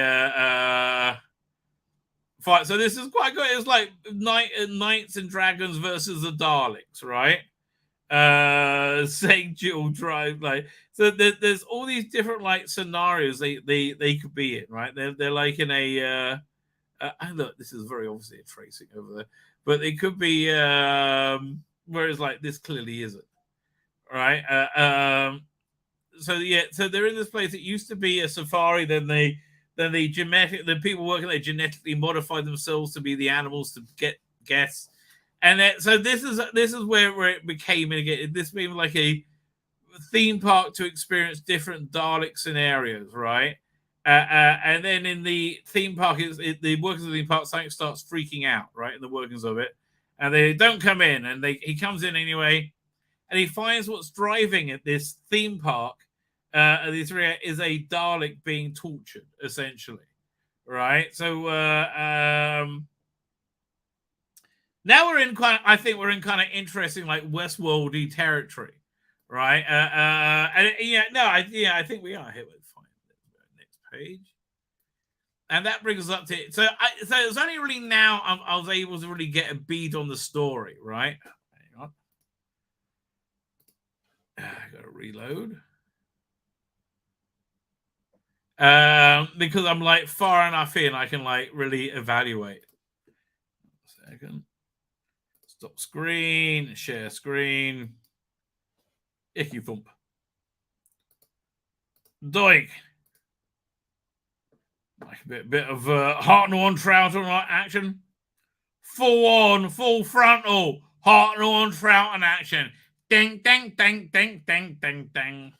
fight. So this is quite good. It's like Knights and Dragons versus the Daleks, right? Saying dual drive, like, so there's all these different like scenarios they could be in, right? They're like in a look, this is very obviously a tracing over there, but it could be whereas like this clearly isn't, right? So they're in this place. It used to be a safari, then the people working there genetically modified themselves to be the animals to get guests. And so this is where it became again. This became like a theme park to experience different Dalek scenarios, right? And then in the theme park, the workers of the theme park, something starts freaking out, right? In the workings of it, and they don't come in, and he comes in anyway, and he finds what's driving at this theme park. This is a Dalek being tortured, essentially, right? So. Now we're in I think we're in kind of interesting, like Westworldy territory, right? And I think we are here. Let's find the next page, and that brings us up to so it's only really now I was able to really get a bead on the story, right? Hang on, I got to reload because I'm like far enough in, I can like really evaluate. A second. Stop screen, share screen. Icky thump. Doink. Like a bit of Hartnell on Troughton action. Full frontal Hartnell on Troughton action. Ding, ding, ding, ding, ding, ding, ding.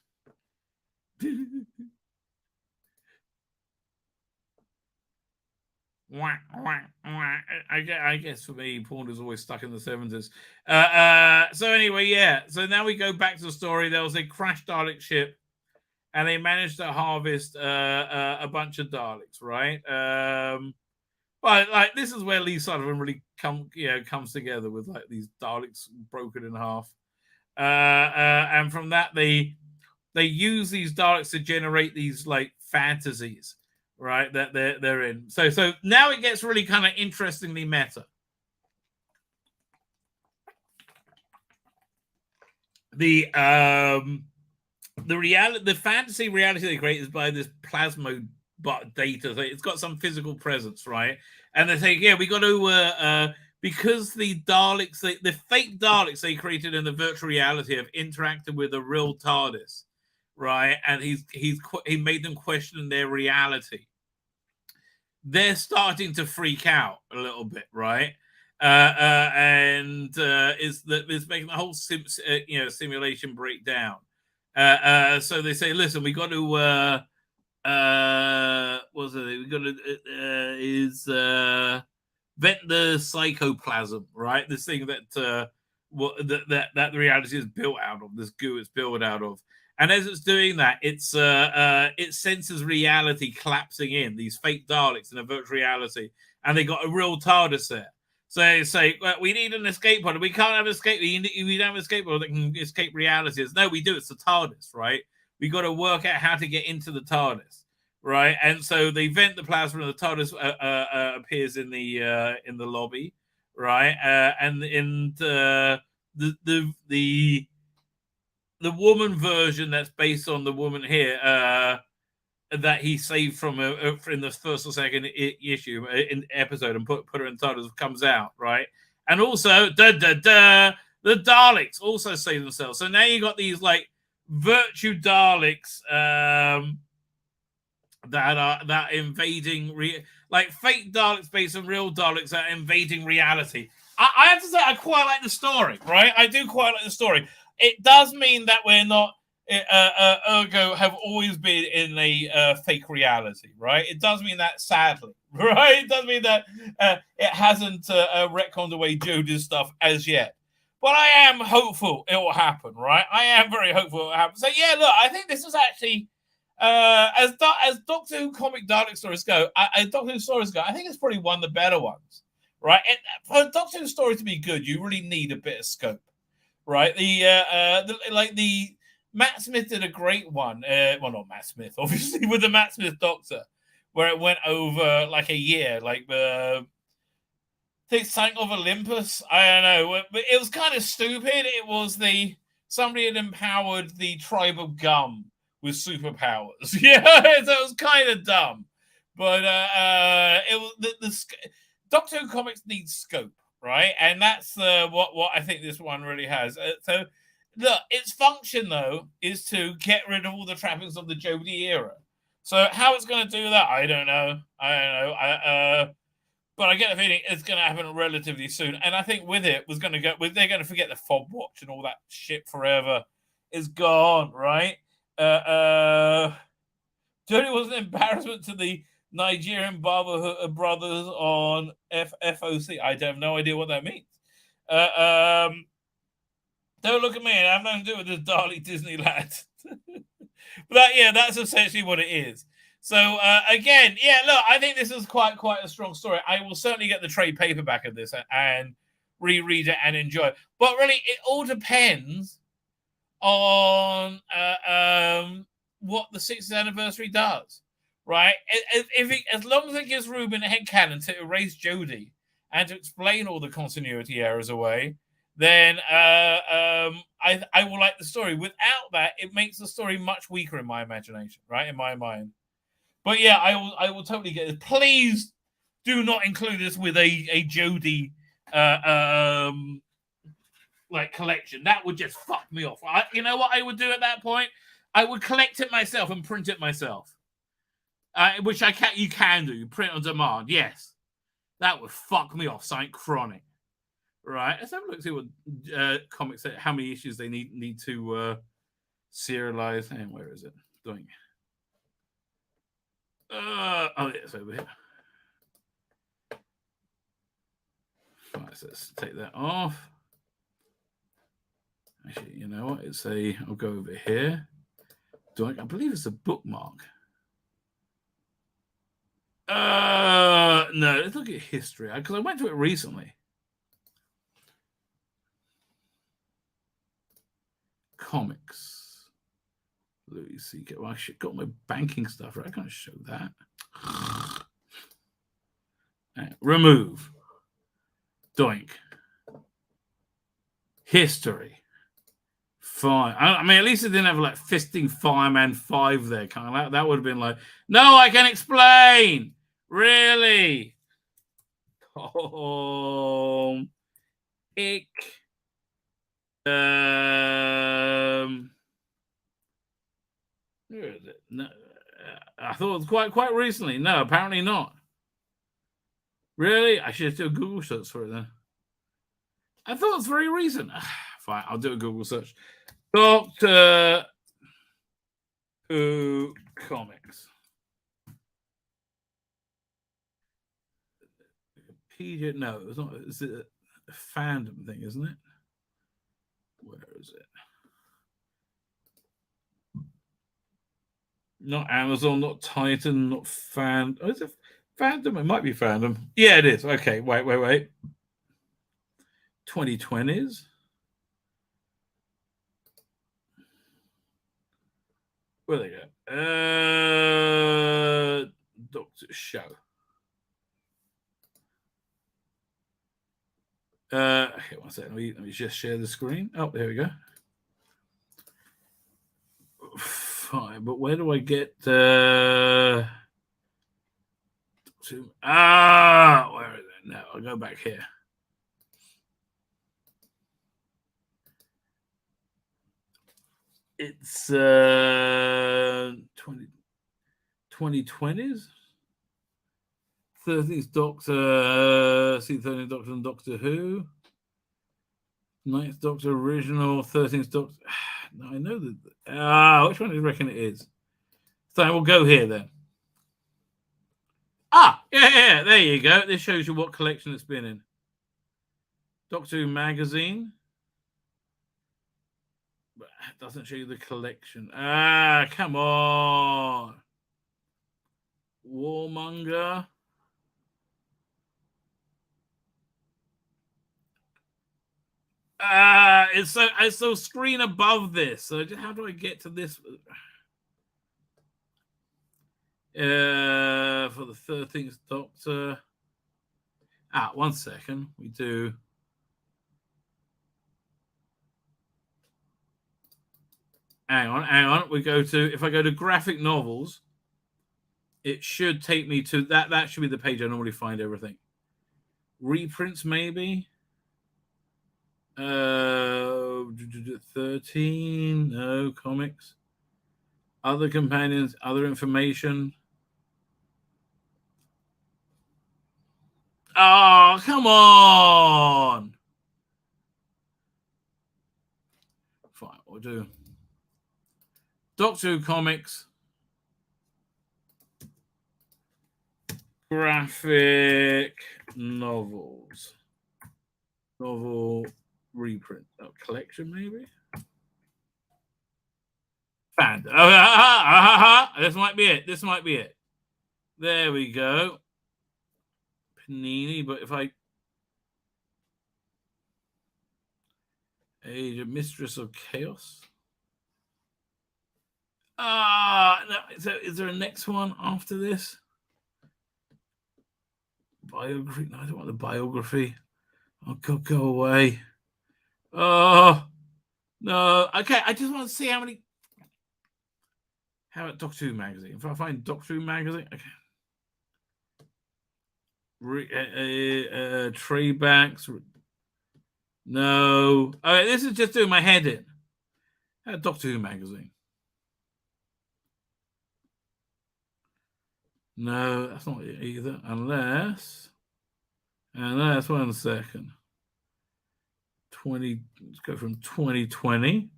I guess for me, porn is always stuck in the 70s. So anyway, yeah. So now we go back to the story. There was a crashed Dalek ship, and they managed to harvest a bunch of Daleks, right? But like this is where Lee Sullivan really comes together with like these Daleks broken in half, and from that they use these Daleks to generate these like fantasies. Right, that they're in. So now it gets really kind of interestingly meta. The fantasy reality they create is by this plasma data. So it's got some physical presence, right? And they say, yeah, we got to because the Daleks, the fake Daleks they created in the virtual reality have interacted with a real TARDIS, right? And he made them question their reality. They're starting to freak out a little bit, right? And it's making the whole simulation break down. So they say, listen, we got to what's it? We got to vent the psychoplasm, right? This thing that the reality is built out of, this goo it's built out of. And as it's doing that, it senses reality collapsing in, these fake Daleks in a virtual reality, and they got a real TARDIS there. So they say, well, we need an escape pod. We can't have an escape. We don't have an escape pod that can escape reality. No, we do. It's the TARDIS, right? We got to work out how to get into the TARDIS, right? And so they vent the plasma, and the TARDIS appears in the lobby, right? And in the woman version that's based on the woman here that he saved from in the first or second issue in episode and put her in TARDIS comes out, right? And also the Daleks also save themselves. So now you got these like virtue Daleks that are invading like fake Daleks based on real Daleks that are invading reality. I have to say I quite like the story, right? I do quite like the story. It does mean that we're not ergo have always been in a fake reality, right? It does mean that, sadly, right? It does mean that it hasn't retconned away Jodie's stuff as yet. But I am hopeful it will happen, right? I am very hopeful it will happen. So yeah, look, I think this is actually as Doctor Who comic Dalek stories go, Doctor Who stories go, I think it's probably one of the better ones, right? And for Doctor Who story to be good, you really need a bit of scope, right? The Matt Smith did a great one. Well, not Matt Smith, obviously, with the Matt Smith Doctor, where it went over like a year, like think something of Olympus. I don't know, but it was kind of stupid. It was somebody had empowered the tribe of Gum with superpowers. Yeah, so it was kind of dumb. But it was the Doctor Who comics need scope, right? And that's what I think this one really has. So look, its function though is to get rid of all the trappings of the Jodie era. So how it's going to do that, I don't know. But I get the feeling it's going to happen relatively soon. And I think with it, they're going to forget the fob watch and all that shit forever. It's gone, right? Jodie was an embarrassment to the Nigerian Brotherhood brothers on FOC. I have no idea what that means. Don't look at me. I have nothing to do with this Dalek Disneyland. But that's essentially what it is. So again, look, I think this is quite a strong story. I will certainly get the trade paperback of this and reread it and enjoy it. But really, it all depends on what the 60th anniversary does, right? As long as it gives Ruben a headcanon to erase Jodie and to explain all the continuity errors away, then I will like the story. Without that, it makes the story much weaker in my imagination, right? In my mind. But I will totally get it. Please do not include this with a Jodie like collection. That would just fuck me off. You know what I would do at that point? I would collect it myself and print it myself. Which you can do. Print on demand. Yes. That would fuck me off. Something chronic. Right. Let's have a look, see what comics, how many issues they need to serialize. And where is it? Doing. It's over here. Right, so let's take that off. Actually, you know what? I'll go over here. I believe it's a bookmark. No, let's look at history because I went to it recently. Comics. Louis C.K. Well, I should got my banking stuff right. I can't show that. Remove. Doink. History. Fine. I mean, at least it didn't have like Fisting Fireman 5 there. Kind of that would have been like, no, I can explain. Really? Oh, ick. Where is it? No, I thought it was quite recently. No, apparently not. Really? I should do a Google search for it then. I thought it was very recent. Fine, I'll do a Google search. Doctor Who comics. PJ, no, it's not. It's a fandom thing, isn't it? Where is it? Not Amazon, not Titan, not Fan. Oh, is it Fandom? It might be Fandom. Yeah, it is. Okay, wait. 2020s. Where they go? show. Okay, one second. Let me just share the screen. Oh, there we go. Fine, but where do I get where is it? No, I'll go back here. It's 2020s. 13th Doctor, see 13th Doctor and Doctor Who. 9th Doctor original, 13th Doctor. No, I know that. Which one do you reckon it is? So we'll go here then. Yeah, there you go. This shows you what collection it's been in. Doctor Who magazine. But it doesn't show you the collection. Come on. Warmonger. It's so screen above this. So how do I get to this? For the 13th Doctor. One second. We do. Hang on. We go to, if I go to graphic novels, it should take me to that. That should be the page I normally find everything. Reprints, maybe. 13. No, comics. Other companions, other information. Oh, come on. Fine, we'll do Doctor Who comics. Graphic novels. Novel reprint. Collection, maybe? Found it. This might be it. This might be it. There we go. Panini, but if I Age of Mistress of Chaos. No, is there a next one after this? Biography? No, I don't want the biography. Oh God, go away. Oh no. Okay, I just want to see how many. How about Doctor Who magazine? If I find Doctor Who magazine, okay. Tray backs. No. Okay, this is just doing my head in. Doctor Who magazine. No, that's not it either. Unless 1 second. 20. Let's go from 2020.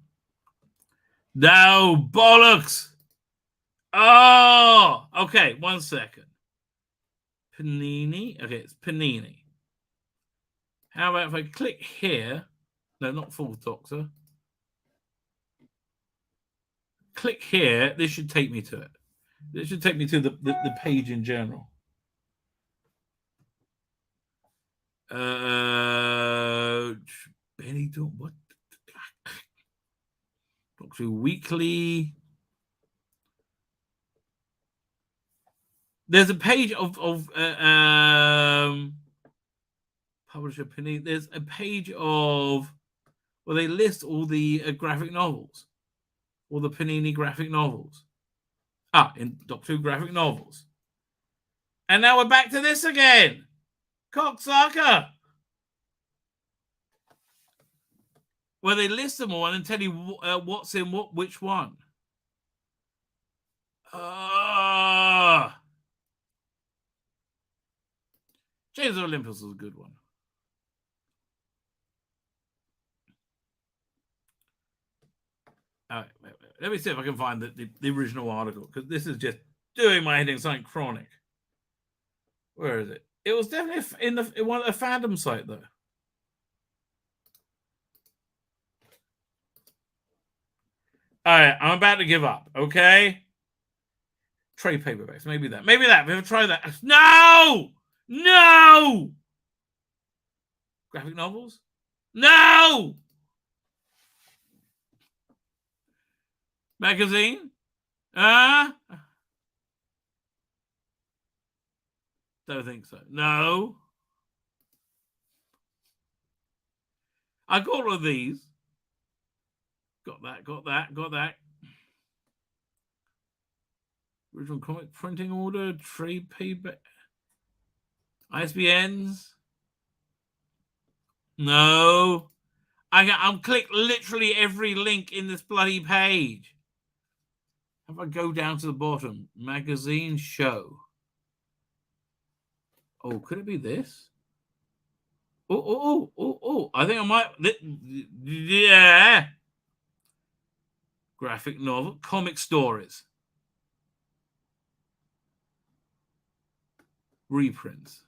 No, bollocks. Oh, okay. 1 second. Panini. Okay, it's Panini. How about if I click here? No, not Full Doctor. Click here. This should take me to it. This should take me to the page in general. Benny, what? Doctor Who Weekly. There's a page of publisher Panini. There's a page of where they list all the graphic novels, all the Panini graphic novels. In Doctor Who graphic novels. And now we're back to this again. Cocksucker. Where they list them all and then tell you what's in which one. Chains of Olympus was a good one. All right, wait. Let me see if I can find the original article, because this is just doing my head in something chronic. Where is it? It was definitely in one of the fandom site, though. All right, I'm about to give up, okay? Trade paperbacks, maybe that. We're going to try that. No! Graphic novels? No! Magazine? Don't think so. No. I got all of these. Got that. Original comic printing order, trade payback, ISBNs. No. I'll click literally every link in this bloody page. If I go down to the bottom, magazine show. Oh, could it be this? Oh. I think I might. Yeah. Graphic novel, comic stories. Reprints.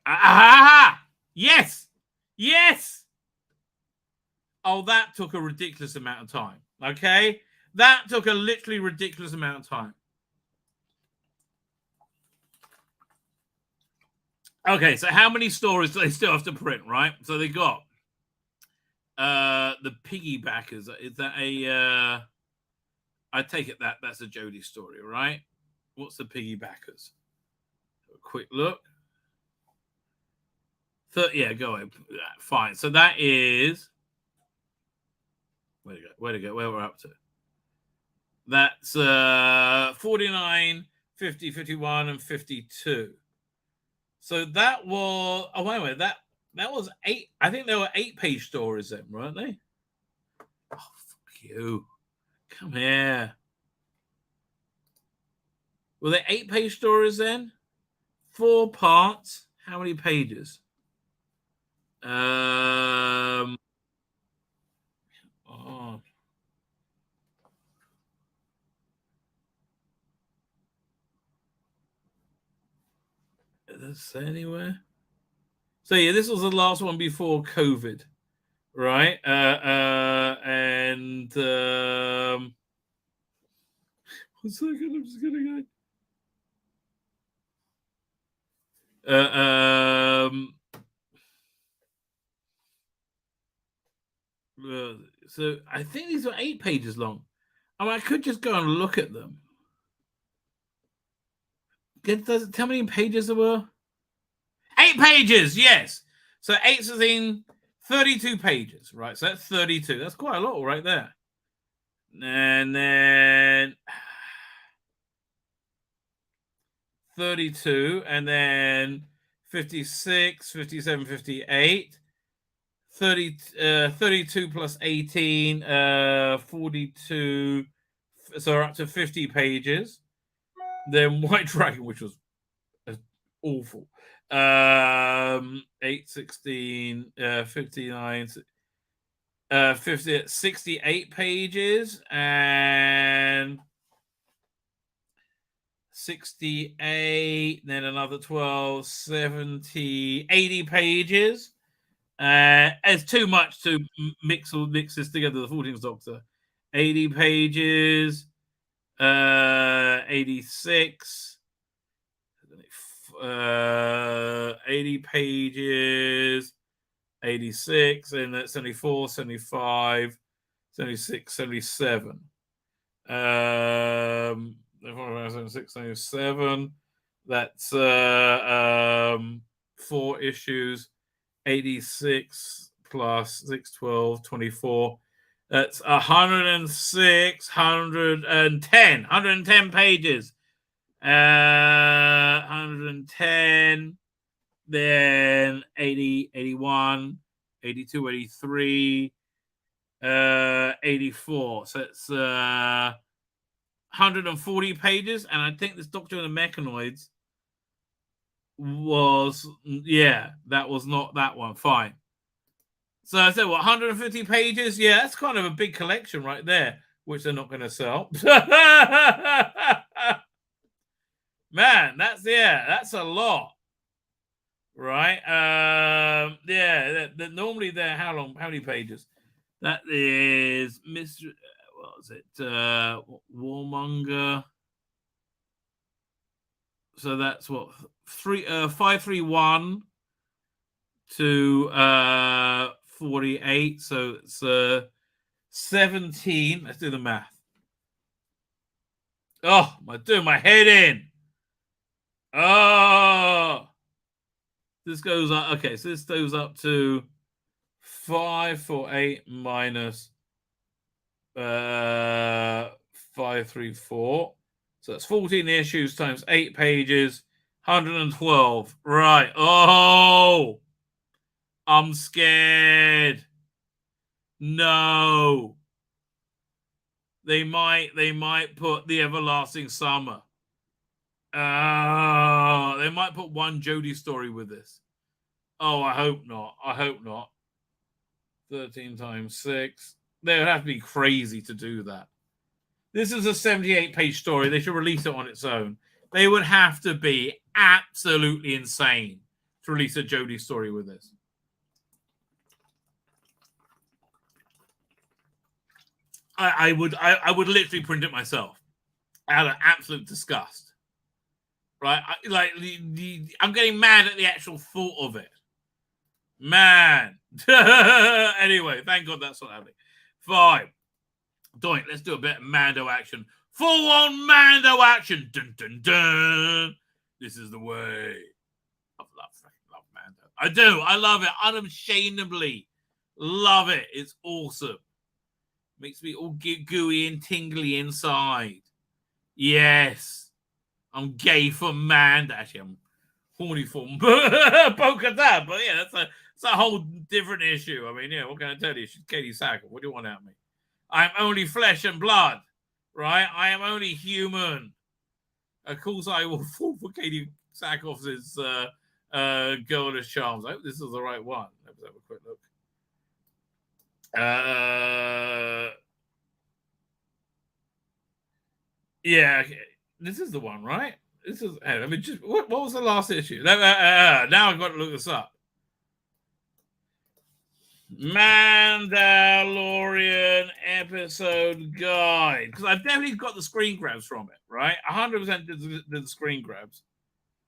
Ah! Yes! Oh, that took a ridiculous amount of time. Okay? That took a literally ridiculous amount of time. Okay, so how many stories do they still have to print, right? So they got the piggybackers. Is that a I take it that's a Jodie story, right? What's the piggybackers? A quick look. Yeah, go ahead. Fine. So that is where to go? Where we're up to. That's 49, 50, 51, and 52. So that was wait a minute, that was 8. I think there were 8-page stories then, weren't they? Oh, fuck you. Come here. Were they 8-page stories then? 4 parts. How many pages? Oh. Does it say anywhere? So yeah, this was the last one before COVID, right? And 1 second, I'm just gonna go. So I think these were 8 pages long. I mean, I could just go and look at them. Does it tell me how many pages there were? 8 pages, yes. So 8 is in 32 pages, right? So that's 32. That's quite a lot right there. And then 32, and then 56, 57, 58. 32 plus 18, 42. So we're up to 50 pages. Then White Dragon, which was awful. 8, 16, 59, 50, 68 pages, and 68, then another 12, 70, 80 pages. It's too much to mix this together. The 14th Doctor, 80 pages, 86, 80 pages, 86, and that's 74, 75, 76, 77. 76, 77. That's 4 issues. 86 plus 6, 12, 24. That's 106, 110 pages. 110, then 80, 81, 82, 83, 84. So it's 140 pages. And I think this Doctor and the Mechanoids was, that was not that one. Fine. So I said, 150 pages? Yeah, that's kind of a big collection right there, which they're not going to sell. Man, that's a lot. Right? Normally they're how many pages? That is Mr. What was it? Warmonger. So that's 531 to 48. So it's 17. Let's do the math. Oh, doing my head in. Oh, this goes up. Okay, so this goes up to 548 minus 534. So that's 14 issues times 8 pages, 112. Right. Oh, I'm scared. No. They might put the Everlasting Summer. They might put one Jodie story with this. Oh, I hope not. 13 times 6. They would have to be crazy to do that. This is a 78-page story. They should release it on its own. They would have to be absolutely insane to release a Jodie story with this. I would literally print it myself out of absolute disgust. Right? I'm getting mad at the actual thought of it. Man. Anyway, thank God that's not happening. 5. Doink, let's do a bit of Mando action. Full-on Mando action. Dun, dun, dun. This is the way. I love Mando. I do. I love it. Unashamedly love it. It's awesome. Makes me all gooey and tingly inside. Yes. I'm gay for Mando. Actually, I'm horny for Bo-Katan. But yeah, it's a whole different issue. I mean, yeah, what can I tell you? She's Katie Sackett. What do you want out of me? I'm only flesh and blood, right? I am only human. Of course, I will fall for Katie Sackhoff's girlish charms. I hope this is the right one. Let's have a quick look. Yeah, this is the one, right? This is. Hey, let me just. What was the last issue? Now I've got to look this up. Mandalorian episode guide, because I've definitely got the screen grabs from it, right? 100% did the screen grabs.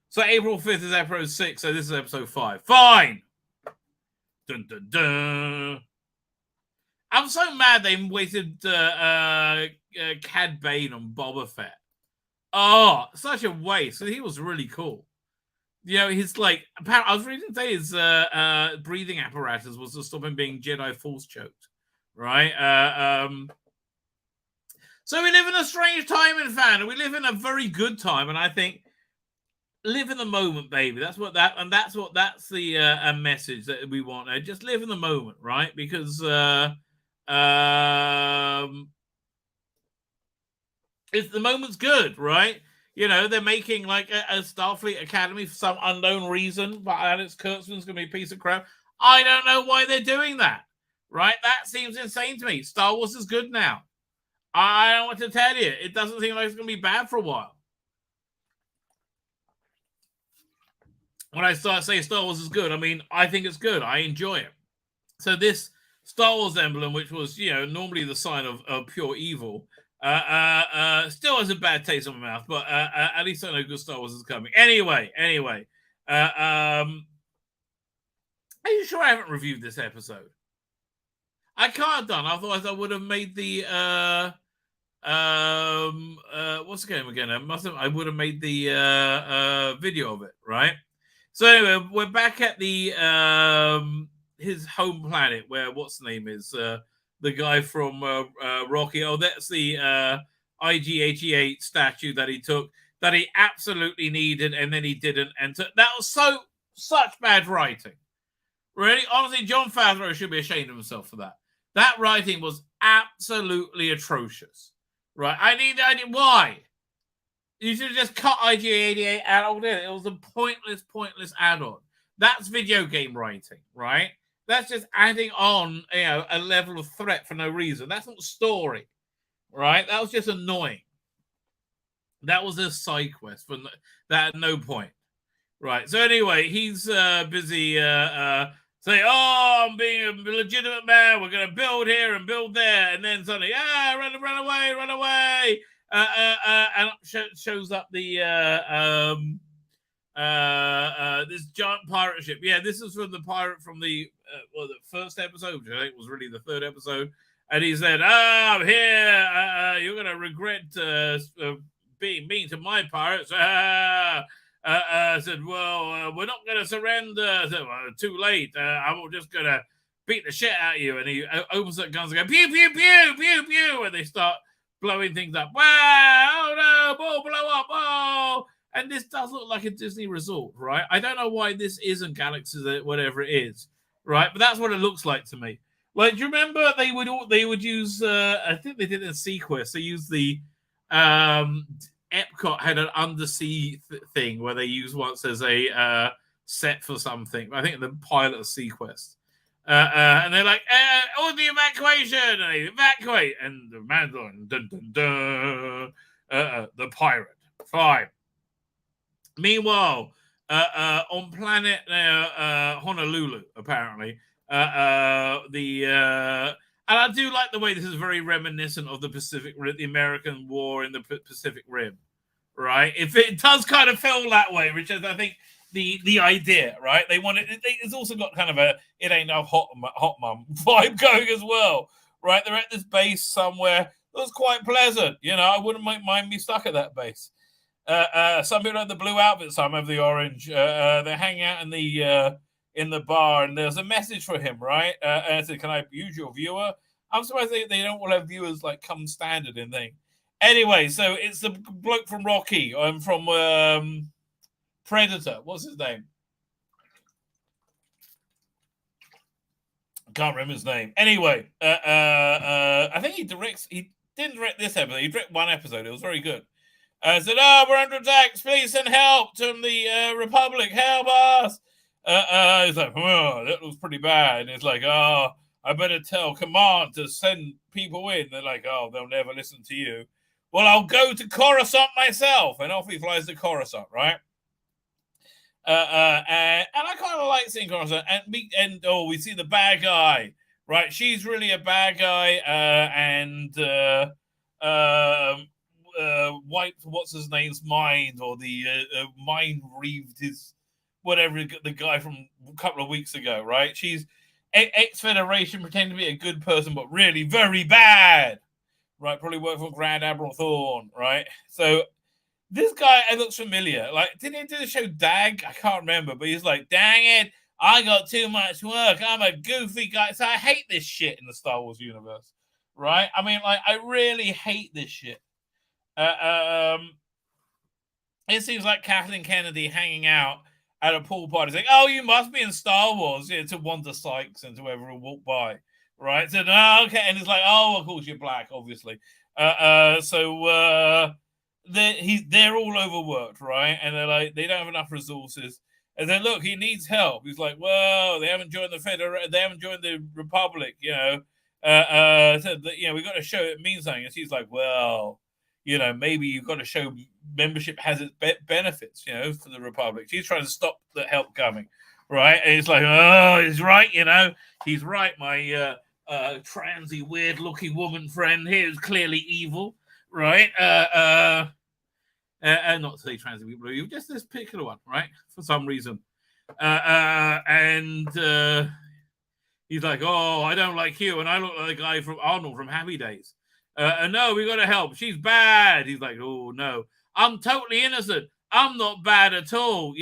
So April 5th is episode 6, so this is episode 5. Fine. Dun dun dun. I'm so mad they wasted Cad Bane on Boba Fett. Oh, such a waste. He was really cool. You know, his I was reading today his breathing apparatus was to stop him being Jedi Force choked, right? So we live in a strange time in fandom. We live in a very good time, and I think live in the moment, baby. That's the message that we want. Just live in the moment, right? Because if the moment's good, right? You know, they're making like a Starfleet Academy for some unknown reason, but Alex Kurtzman's going to be a piece of crap. I don't know why they're doing that, right? That seems insane to me. Star Wars is good now. I don't know what to tell you. It doesn't seem like it's going to be bad for a while. When I say Star Wars is good, I mean, I think it's good. I enjoy it. So this Star Wars emblem, which was, you know, normally the sign of pure evil, still has a bad taste in my mouth, but at least I know good Star Wars is coming. Anyway, are you sure I haven't reviewed this episode? I can't have done. Otherwise, I would have made the what's the game again? I would have made the video of it, right? So anyway, we're back at the his home planet, where what's the name is the guy from Rocky. Oh, that's the IG-88 statue that he took, that he absolutely needed, and then he didn't enter. That was such bad writing. Really, honestly, Jon Favreau should be ashamed of himself for that. That writing was absolutely atrocious. Right? I need why? You should have just cut IG-88 out of it. It was a pointless add-on. That's video game writing, right? That's just adding on, you know, a level of threat for no reason. That's not story, right? That was just annoying. That was a side quest for that at no point, right? So anyway, he's busy saying, "Oh, I'm being a legitimate man. We're going to build here and build there," and then suddenly, run away, and shows up the this giant pirate ship. Yeah, this is from the pirate from the first episode, which I think was really the third episode. And he said, I'm here. You're going to regret being mean to my pirates. Said, well, we're not going to surrender. I said, well, too late. I'm just going to beat the shit out of you. And he opens up guns and goes, pew, pew, pew, pew, pew. And they start blowing things up. Wow, oh no, oh, blow up, oh. And this does look like a Disney resort, right? I don't know why this isn't Galaxy, whatever it is, right? But that's what it looks like to me. Like, do you remember they would use, I think they did it in Sequest. They used the, Epcot had an undersea thing where they used once as a set for something. I think the pilot of Sequest. And they're like, all the evacuation, and they evacuate, and the Mandalorian, dun, dun, dun, the pirate, fine. Meanwhile, on planet Honolulu, apparently, and I do like the way this is very reminiscent of the the American War in the Pacific Rim, right? If it does kind of feel that way, which is, I think, the idea, right? They want it. It's also got kind of a "it ain't no hot mum" vibe going as well, right? They're at this base somewhere that's quite pleasant. You know, I wouldn't mind me stuck at that base. Some people have the blue outfit, some have the orange. They hang out in the bar, and there's a message for him, right? And it said, "Can I use your viewer?" I'm surprised they don't all have viewers like come standard in thing. Anyway, so it's the bloke from Rocky, from Predator. What's his name? I can't remember his name. Anyway, I think he didn't direct this episode. He directed one episode. It was very good. Said, we're under attack. Please send help to the Republic. Help us. He's like, oh, that looks pretty bad. And it's like, I better tell command to send people in. They're like, oh, they'll never listen to you. Well, I'll go to Coruscant myself. And off he flies to Coruscant, right? And I kind of like seeing Coruscant. And we see the bad guy, right? She's really a bad guy. Wiped what's his name's mind, or the mind reaved his whatever, the guy from a couple of weeks ago, right? She's ex-Federation, pretending to be a good person, but really very bad, right? Probably worked for Grand Admiral Thrawn, right? So this guy looks familiar. Like, did he do the show Dag? I can't remember, but he's like, dang it, I got too much work. I'm a goofy guy. So I hate this shit in the Star Wars universe, right? I mean, like, I really hate this shit. It seems like Kathleen Kennedy hanging out at a pool party saying, oh, you must be in Star Wars, to Wanda Sykes and to whoever will walk by, right? So, no, okay. And it's like, oh, of course you're black, obviously. They're all overworked, right? And they're like, they don't have enough resources. And then, look, he needs help. He's like, well, they haven't joined they haven't joined the Republic, we got to show it means something. And she's like, well, maybe you've got to show membership has its benefits, for the Republic. She's trying to stop the help coming, right? And it's like, oh, he's right, he's right. My transy, weird-looking woman friend here is clearly evil, right? And not to say transy people, just this particular one, right? For some reason. He's like, oh, I don't like you, and I look like the guy from Arnold from Happy Days. No, we got to help. She's bad. He's like, oh, no. I'm totally innocent. I'm not bad at all.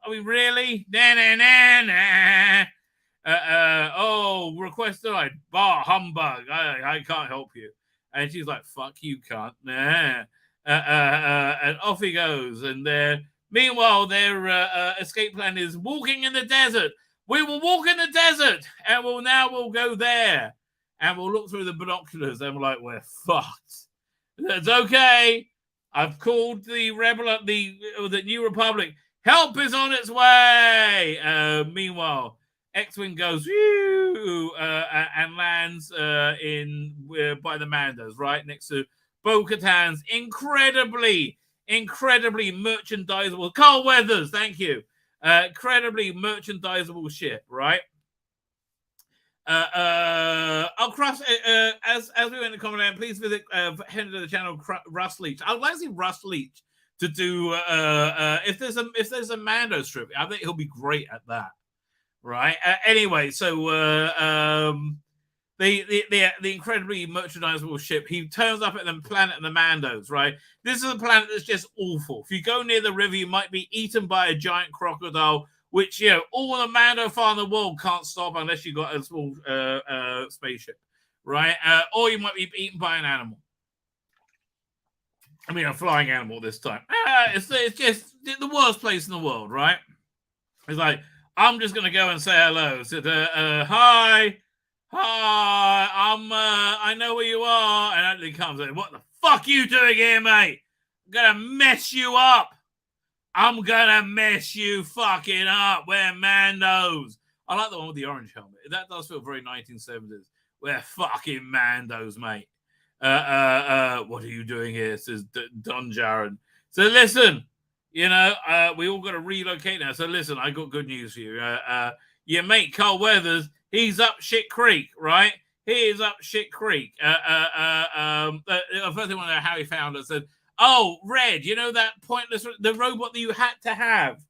Are we really? Request denied. Bah, humbug. I can't help you. And she's like, fuck you, cunt. And off he goes. And meanwhile, their escape plan is walking in the desert. We will walk in the desert, and we'll go there. And we'll look through the binoculars, and we're like, we're fucked. It's okay. I've called the New Republic. Help is on its way. Meanwhile, X-Wing goes and lands by the Mandos, right next to Bo-Katan's incredibly merchandisable Carl Weathers. Thank you. Incredibly merchandisable shit, right? I'll cross as we went to comment. Please visit head to the channel Russ Leach. I would like to see Russ Leach to do if there's a Mando strip. I think he'll be great at that, right? Anyway, so the incredibly merchandisable ship. He turns up at the planet of the Mandos, right? This is a planet that's just awful. If you go near the river, you might be eaten by a giant crocodile, which, all the Mando far in the world can't stop unless you got a small spaceship, right? Or you might be eaten by an animal. I mean, a flying animal this time. It's just the worst place in the world, right? It's like, I'm just going to go and say hello. So, hi, I know where you are. And Anthony comes in. What the fuck you doing here, mate? I'm going to mess you up. I'm going to mess you fucking up. We're Mandos. I like the one with the orange helmet. That does feel very 1970s. We're fucking Mandos, mate. What are you doing here? Says Don Jaron. So listen, we all got to relocate now. So listen, I got good news for you. Your mate Carl Weathers, he's up shit creek, right? He is up shit creek. The first thing I know how he found it said, "Oh, Red, that pointless the robot that you had to have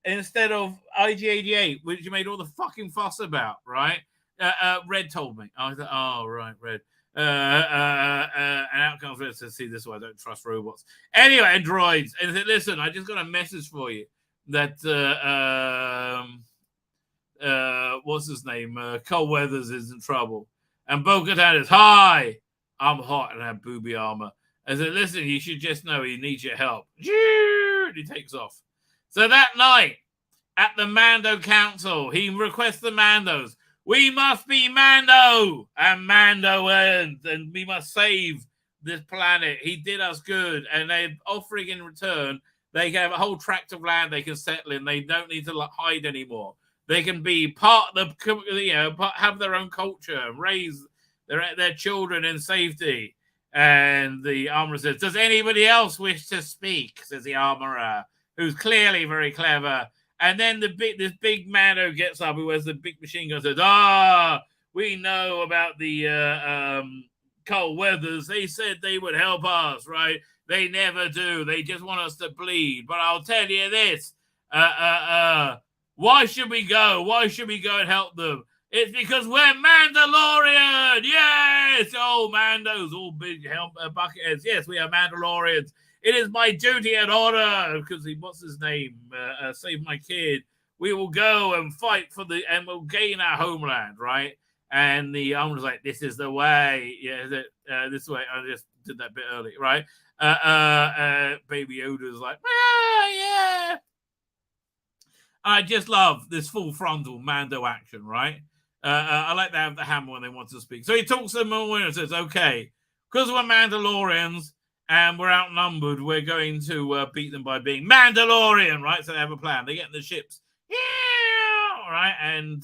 instead of IG-88, which you made all the fucking fuss about, right?" Red told me. I was like, "Oh, right, Red." And out comes Red says, "See, this is why I don't trust robots." Anyway, androids. And he said, "Listen, I just got a message for you that what's his name? Cole Weathers is in trouble." And Bo-Katan is, "Hi, I'm hot and I have booby armor." I said, "Listen, you should just know he needs your help." And he takes off. So that night at the Mando Council, he requests the Mandos, "We must be Mando and Mandoans, and we must save this planet. He did us good." And they're offering in return, they have a whole tract of land they can settle in. They don't need to hide anymore. They can be part of the, have their own culture, raise their children in safety. And the armorer says, "Does anybody else wish to speak?" says the armorer, who's clearly very clever. And then this big Mando gets up, who has the big machine gun, says, "We know about the Carl Weathers. They said they would help us, right? They never do. They just want us to bleed. But I'll tell you this, why should we go? Why should we go and help them? It's because we're Mandalorian. Yes, Mandos, all big bucket heads. Yes, we are Mandalorians. It is my duty and honor," because what's his name? Save my kid. "We will go and fight and we'll gain our homeland," right? And the armor's like, "This is the way." Yeah, this way. I just did that bit early, right? Baby Yoda's like, yeah. I just love this full frontal Mando action, right? I like to have the hammer when they want to speak. So he talks to them all and says, "Okay, because we're Mandalorians and we're outnumbered, we're going to beat them by being Mandalorian," right? So they have a plan. They get in the ships. Yeah, all right. And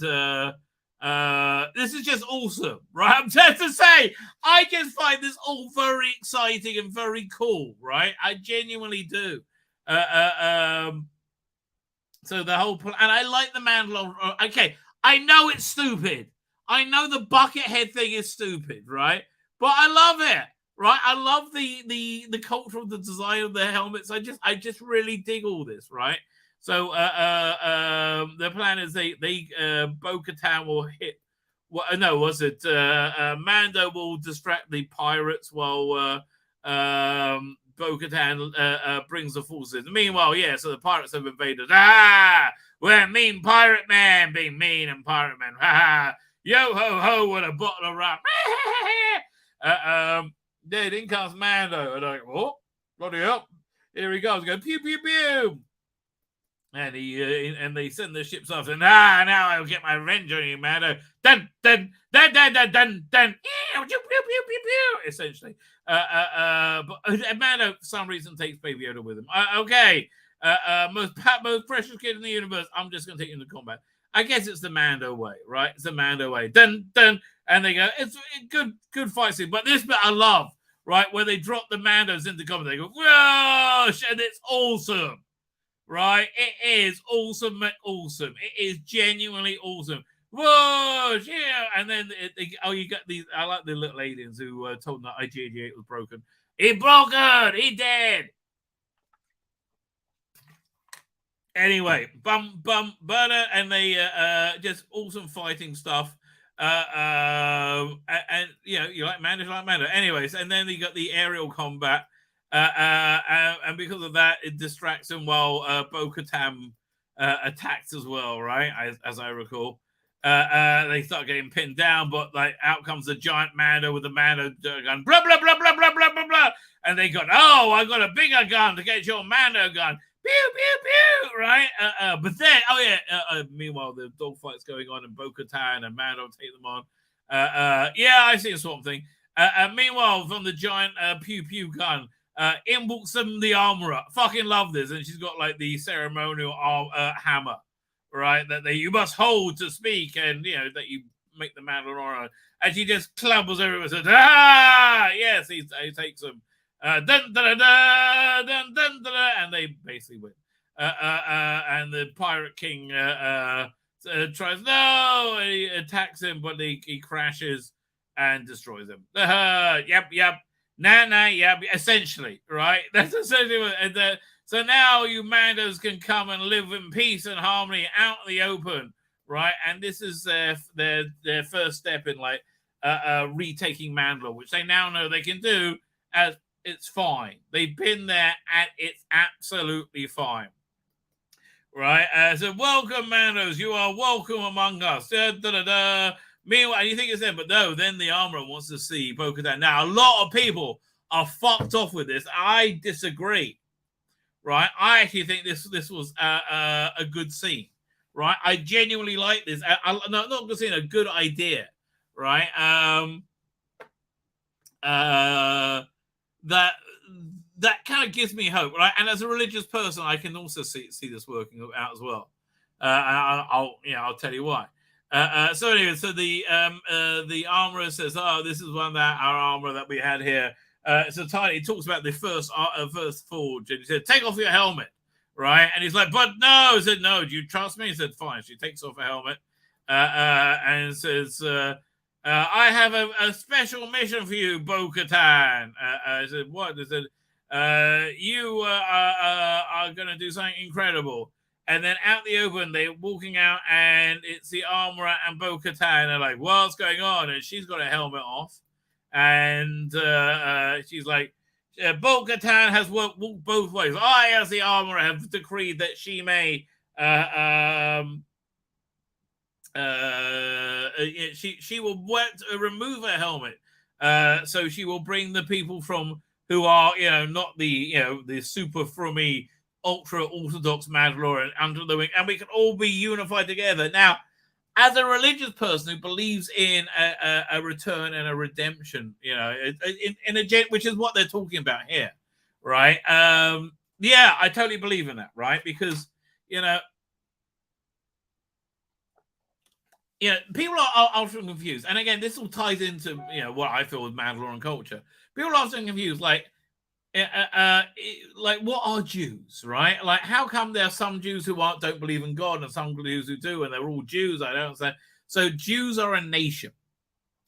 this is just awesome, right? I'm just to say, I just find this all very exciting and very cool, right? I genuinely do. So the whole plan, and I like the Mandalorian. Okay, I know it's stupid. I know the bucket head thing is stupid, right? But I love it, right? I love the culture of the design of the helmets. I just really dig all this, right? So the plan is they Bo-Katan will hit. Mando will distract the pirates while Bo-Katan brings the forces. Meanwhile, so the pirates have invaded. We're mean pirate man, being mean and pirate man. Yo ho ho with a bottle of rum. Then in comes Mando. And I'm like, "Oh, bloody hell. Here he goes. Go pew pew pew." And they send the ships off. And now I'll get my revenge on you, Mando. Dun dun dun dun dun dun dun. Pew pew pew pew pew. Essentially. But Mando, for some reason, takes Baby Yoda with him. Okay. Most precious kid in the universe. I'm just going to take you into combat. I guess it's the Mando way, right? It's the Mando way. Dun dun. And they go, it's a good fight scene. But this bit I love, right? Where they drop the Mandos into combat. They go, whoa! And it's awesome, right? It is awesome. It is genuinely awesome. Whoa! Yeah. And then, you got these. I like the little aliens who told them that IG-88 was broken. He broken! He dead! Anyway, burner, and they just awesome fighting stuff. And you like Mando. Anyways, and then you got the aerial combat, and because of that, it distracts him while Bo-Katan attacks as well, right? As I recall. They start getting pinned down, but like out comes the giant Mando with the Mando gun, blah blah blah blah blah blah blah blah, and they got, oh, I got a bigger gun to get your Mando gun, pew pew pew, right? But then, meanwhile the dogfight's going on, and Bo-Katan and Mando take them on. Yeah, I see something. Meanwhile, from the giant pew pew gun, in walks the armorer. Fucking love this, and she's got like the ceremonial hammer. Right, that you must hold to speak, and that you make the Mandalorian, and she just clubs everyone. Says, yes, he takes them, dun, dun, dun, dun, dun, dun, dun, and they basically win. And the Pirate King tries, no, and he attacks him, but he crashes and destroys him. Yep, yep, essentially, right? That's essentially what. So now you Mandos can come and live in peace and harmony out in the open, right? And this is their first step in like retaking Mandalore, which they now know they can do, as it's fine. They've been there and it's absolutely fine, right? So welcome, Mandos. You are welcome among us. Da, da, da, da. Meanwhile, you think it's them, but no, then the armorer wants to see Bo-Katan. Now, a lot of people are fucked off with this. I disagree. Right, I actually think this was a good scene. Right, I genuinely like this. Not a good scene, a good idea. Right, that kind of gives me hope. Right, and as a religious person, I can also see this working out as well. I'll tell you why. So anyway, so the armorer says, "Oh, this is one that our armorer that we had here." So Tiny, he talks about the first forge, and he said, "Take off your helmet," right? And he's like, "But no," he said, "No, do you trust me?" He said, "Fine." She takes off her helmet and says, "I have a special mission for you, Bo-Katan." I said, "What?" He said, "You are going to do something incredible." And then out the open, they're walking out, and it's the armorer and Bo-Katan. They're like, "What's going on?" And she's got a helmet off. And she's like, Bo-Katan has walked both ways. I, as the armorer, have decreed that she may she will remove her helmet. So she will bring the people from who are not the super frummy ultra orthodox Mandalorian under the wing, and we can all be unified together. Now, as a religious person who believes in a return and a redemption, in a which is what they're talking about here, right? Yeah, I totally believe in that, right? Because people are often confused, and again, this all ties into what I feel with Mandalorian culture. People are often confused, like what are Jews, right? Like, how come there are some Jews who don't believe in God and some Jews who do, and they're all Jews? I don't understand. So Jews are a nation.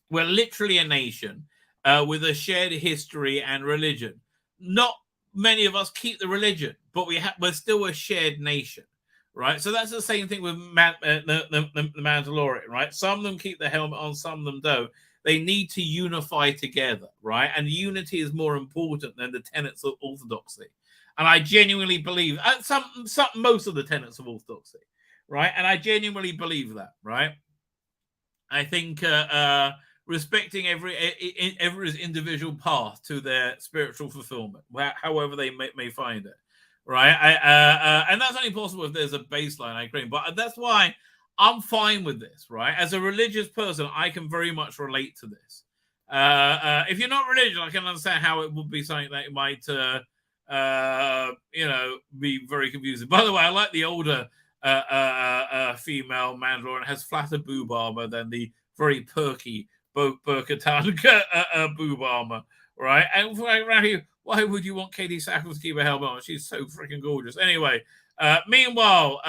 We're literally a nation with a shared history and religion. Not many of us keep the religion, but we're still a shared nation, right? So that's the same thing with the Mandalorian, right? Some of them keep the helmet on, some of them don't. They need to unify together, right? And unity is more important than the tenets of orthodoxy. And I genuinely believe most of the tenets of orthodoxy, right? And I genuinely believe that, right? I think respecting every individual path to their spiritual fulfillment, however they may find it, right? And that's only possible if there's a baseline. I agree, but that's why I'm fine with this, right? As a religious person, I can very much relate to this. If you're not religious, I can understand how it would be something that might, be very confusing. By the way, I like the older female Mandalorian has flatter boob armor than the very perky Bo-Katan boob armor, right? And why would you want Katie Sackles to keep a helmet on? She's so freaking gorgeous. Anyway. Meanwhile,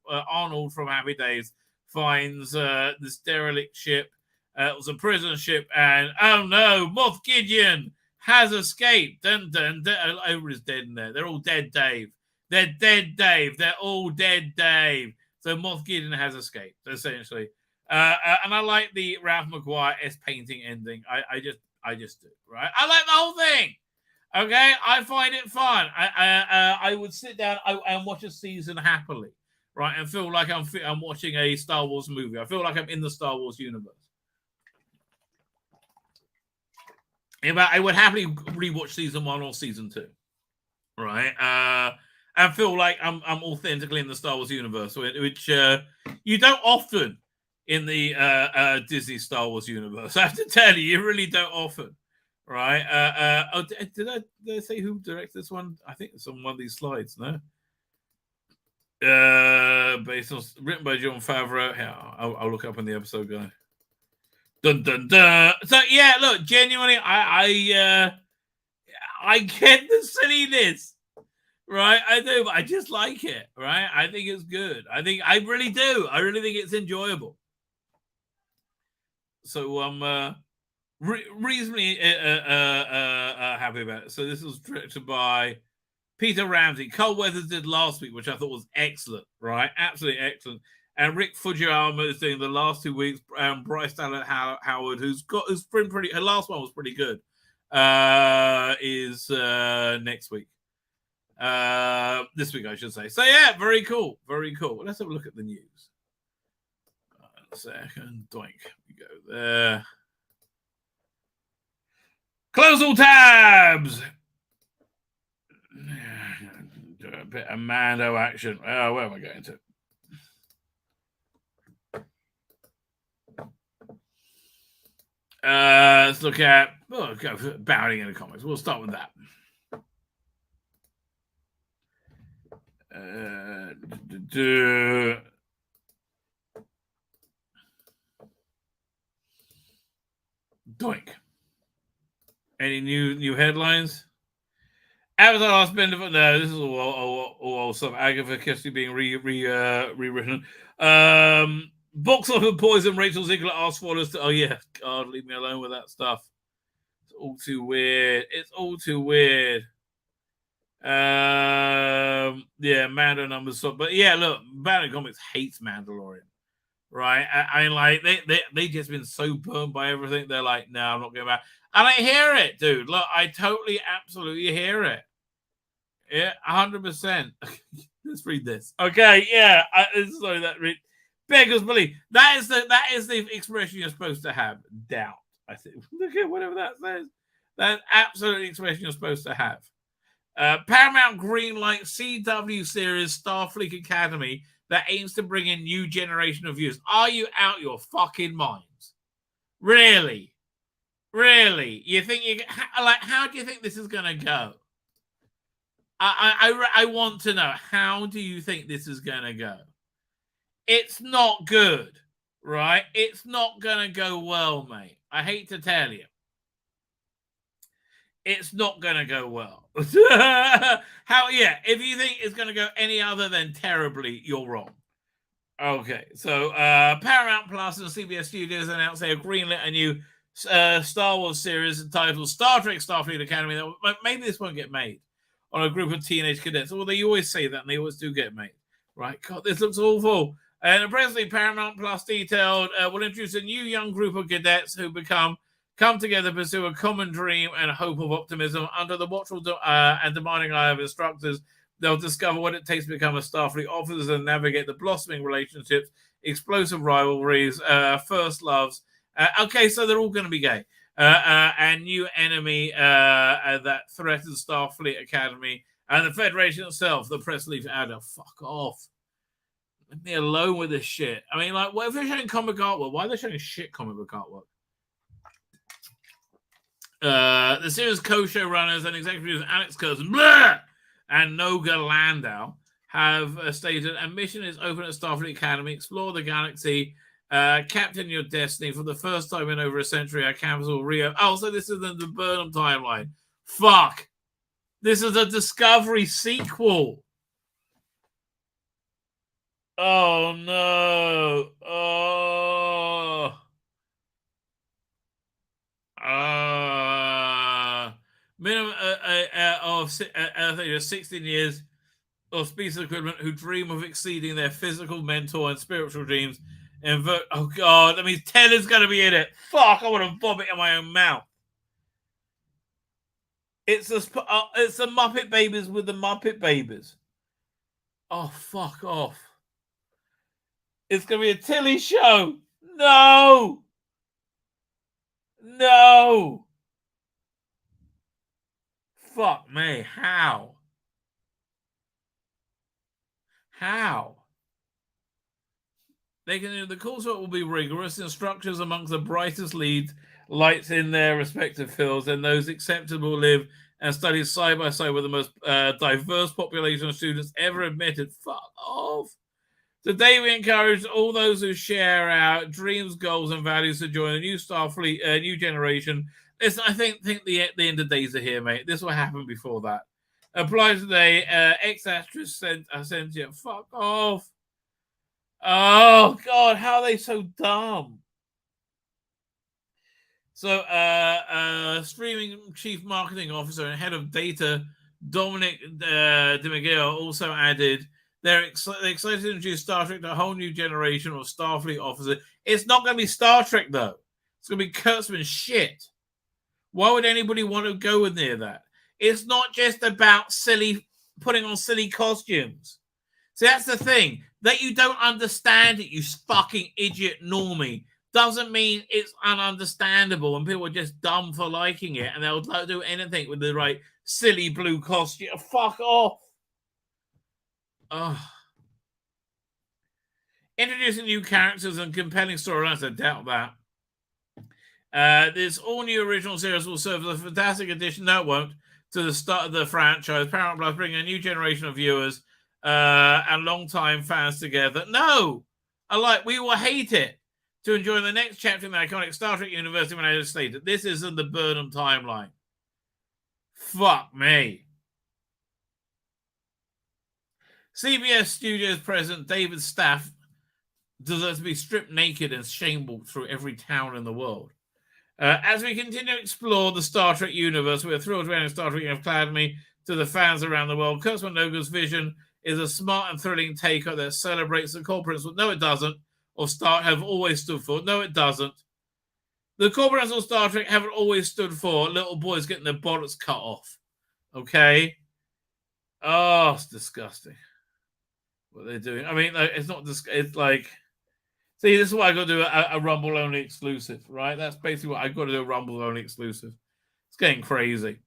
Arnold from Happy Days finds this derelict ship. It was a prison ship, and oh no, Moff Gideon has escaped. Dun, dun, dun. Everybody's dead in there. They're all dead, Dave. They're dead, Dave. They're all dead, Dave. So Moff Gideon has escaped, essentially. And I like the Ralph McGuire painting ending. I just do, right? I like the whole thing. Okay, I find it fun. I would sit down and watch a season happily, right, and feel like I'm watching a Star Wars movie. I feel like I'm in the Star Wars universe. I would happily rewatch season 1 or season 2, right? And feel like I'm authentically in the Star Wars universe, which you don't often in the Disney Star Wars universe. I have to tell you really don't often, right? Did I say who directed this one? I think it's on one of these slides, no? Written by Jon Favreau. I'll look up in the episode guide. Dun dun dun. So yeah, look, genuinely, I get the silliness, right? I do, but I just like it, right? I think it's good. I really do. I really think it's enjoyable. So I'm reasonably happy about it. So this was directed by Peter Ramsey. Carl Weathers did last week, which I thought was excellent, right? Absolutely excellent. And Rick Fujiyama is doing the last 2 weeks. Bryce Dallas Howard, who's been pretty. Her last one was pretty good. Is next week. This week, I should say. So yeah, very cool, very cool. Let's have a look at the news. 1 second, doink. We go there. Close all tabs. Do a bit of Mando action. Where am I going to? Let's look at bounding in the comics. We'll start with that. Doink. Any new headlines? Avatar Last Bender. No, this is all some Agatha Christie being rewritten. Box office poison. Rachel Ziegler asks followers to. Oh yeah, God, leave me alone with that stuff. It's all too weird. It's all too weird. Yeah, Mando numbers. But yeah, look, Mando Comics hates Mandalorian, right? I mean, like they just been so burned by everything. They're like, no, I'm not going back. And I hear it, dude. Look, I totally, absolutely hear it. Yeah, 100%. Let's read this. Okay, yeah. Sorry, that beggars belief. That is the expression you're supposed to have. Doubt. I think. Look at whatever that says. That's absolutely the expression you're supposed to have. Paramount greenlight CW series Starfleet Academy that aims to bring in new generation of viewers. Are you out your fucking minds? Really? You think how do you think this is going to go? I want to know, how do you think this is going to go? It's not good, right? It's not going to go well, mate. I hate to tell you. It's not going to go well. If you think it's going to go any other than terribly, you're wrong. Okay, so Paramount Plus and CBS Studios announced they have greenlit a new Star Wars series entitled Star Trek Starfleet Academy. Maybe this won't get made, on a group of teenage cadets. Well, they always say that, and they always do get made. Right? God, this looks awful. And presently, Paramount Plus detailed will introduce a new young group of cadets who come together to pursue a common dream and hope of optimism. Under the watchful and demanding eye of instructors, they'll discover what it takes to become a Starfleet officer and navigate the blossoming relationships, explosive rivalries, first loves. Okay, so they're all going to be gay. And new enemy that threatens Starfleet Academy and the Federation itself, the press leaf adder. Fuck off. Leave me alone with this shit. I mean, like, what if they're showing comic artwork? Why are they showing shit comic book artwork? The series co-showrunners and executives Alex Kurtzman and Noga Landau have stated a mission is open at Starfleet Academy. Explore the galaxy. Captain your destiny. For the first time in over a century, our campus will reopen. Oh, so this is the Burnham timeline. Fuck. This is a Discovery sequel. Oh, no. Minimum of 16 years or species equivalent who dream of exceeding their physical, mental, and spiritual dreams. Oh God, that means Ted is going to be in it. Fuck, I want to vomit in my own mouth. It's the Muppet Babies with the Muppet Babies. Oh, fuck off. It's going to be a Tilly show. No. No. Fuck me. How? The coursework will be rigorous. Instructors amongst the brightest lights in their respective fields, and those accepted will live and study side by side with the most diverse population of students ever admitted. Fuck off. Today we encourage all those who share our dreams, goals, and values to join a new Starfleet, a new generation. Listen, I think the end of days are here, mate. This will happen before that. Apply today. Ex-asterisk sent you. Fuck off. Oh, God, how are they so dumb? So, streaming chief marketing officer and head of data, Dominic DiMaggio, also added, they're excited to introduce Star Trek to a whole new generation of Starfleet officers. It's not going to be Star Trek, though. It's going to be Kurtzman shit. Why would anybody want to go near that? It's not just about putting on silly costumes. See, that's the thing. That you don't understand it, you fucking idiot normie, doesn't mean it's ununderstandable and people are just dumb for liking it and they'll do anything with the right silly blue costume. Fuck off. Oh. Introducing new characters and compelling storylines, I doubt that. This all-new original series will serve as a fantastic addition, no it won't, to the start of the franchise. Paramount Plus bringing a new generation of viewers and long-time fans together. No! We will hate it. To enjoy the next chapter in the iconic Star Trek universe, when I just stated, this isn't the Burnham timeline. Fuck me. CBS Studios president David Staff deserves to be stripped naked and shamewalked through every town in the world. As we continue to explore the Star Trek universe, we're thrilled to bring Star Trek Academy to the fans around the world. Kurtzman Nogu's vision is a smart and thrilling take that celebrates the core principles. No, it doesn't. Or have always stood for. No, it doesn't. The core principles of Star Trek haven't always stood for little boys getting their bollocks cut off. Okay? Oh, it's disgusting what they're doing. I mean, it's not it's like, see, this is why I got to do a Rumble only exclusive, right? That's basically what I got to do, a Rumble only exclusive. It's getting crazy.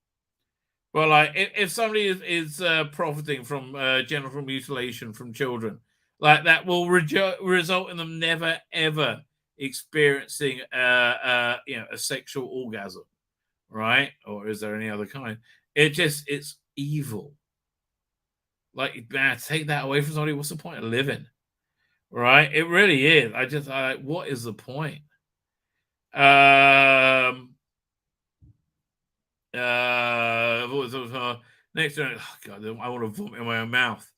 Well, like, if somebody is profiting from genital mutilation from children, like, that will result in them never ever experiencing a sexual orgasm, right? Or is there any other kind? It's evil. Like, man, take that away from somebody. What's the point of living? Right? It really is. What is the point? Next, oh God, I want to vomit in my own mouth.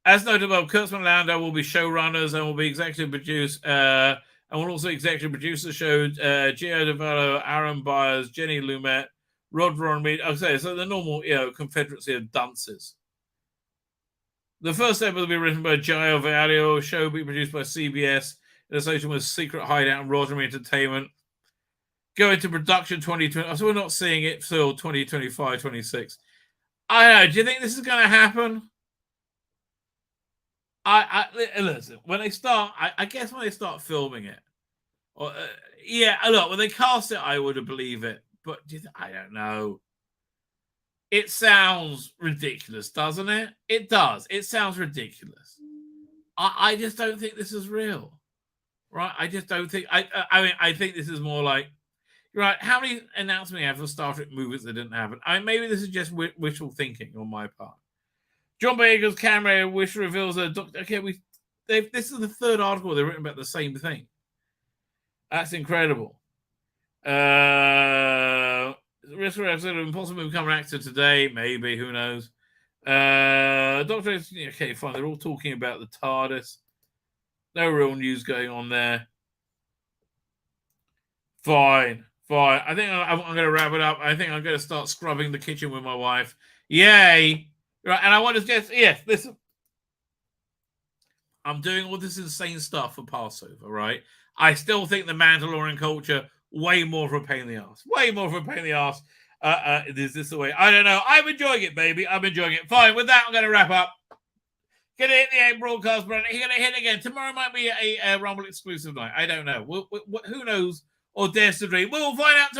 As noted above, Kurtzman Landau will be showrunners and will be executive produce, and will also executive produce the show. Gio DeVallo, Aaron Byers, Jenny Lumet, Rod Ronmead. Okay, so the normal, confederacy of dunces. The first episode will be written by Gio Valio. Show will be produced by CBS in association with Secret Hideout and Roddenberry Entertainment. Go into production 2020. So we're not seeing it till 2025, 26. I don't know. Do you think this is going to happen? Listen, when they start, I guess when they start filming it, or look, when they cast it, I would have believed it, but I don't know. It sounds ridiculous, doesn't it? It does. It sounds ridiculous. I just don't think this is real, right? I just don't think. I think this is more like, right. How many announcements we have for Star Trek movies that didn't happen? Maybe this is just wishful thinking on my part. John Boyega's camera, which reveals a doctor. Okay, this is the third article they've written about the same thing. That's incredible. Risk of impossible to become an actor today. Maybe, who knows? Doctor. Okay, fine. They're all talking about the TARDIS. No real news going on there. Fine. I think I'm going to wrap it up. I think I'm going to start scrubbing the kitchen with my wife. Yay! Right, and I want to just, yes, listen. I'm doing all this insane stuff for Passover, right? I still think the Mandalorian culture way more of a pain in the ass. Way more of a pain in the ass. Is this the way? I don't know. I'm enjoying it, baby. I'm enjoying it. Fine. With that, I'm going to wrap up. Going to hit the 8 broadcast button. You're going to hit again. Tomorrow might be a Rumble exclusive night. I don't know. Who knows? Or dares to dream. We'll find out tomorrow.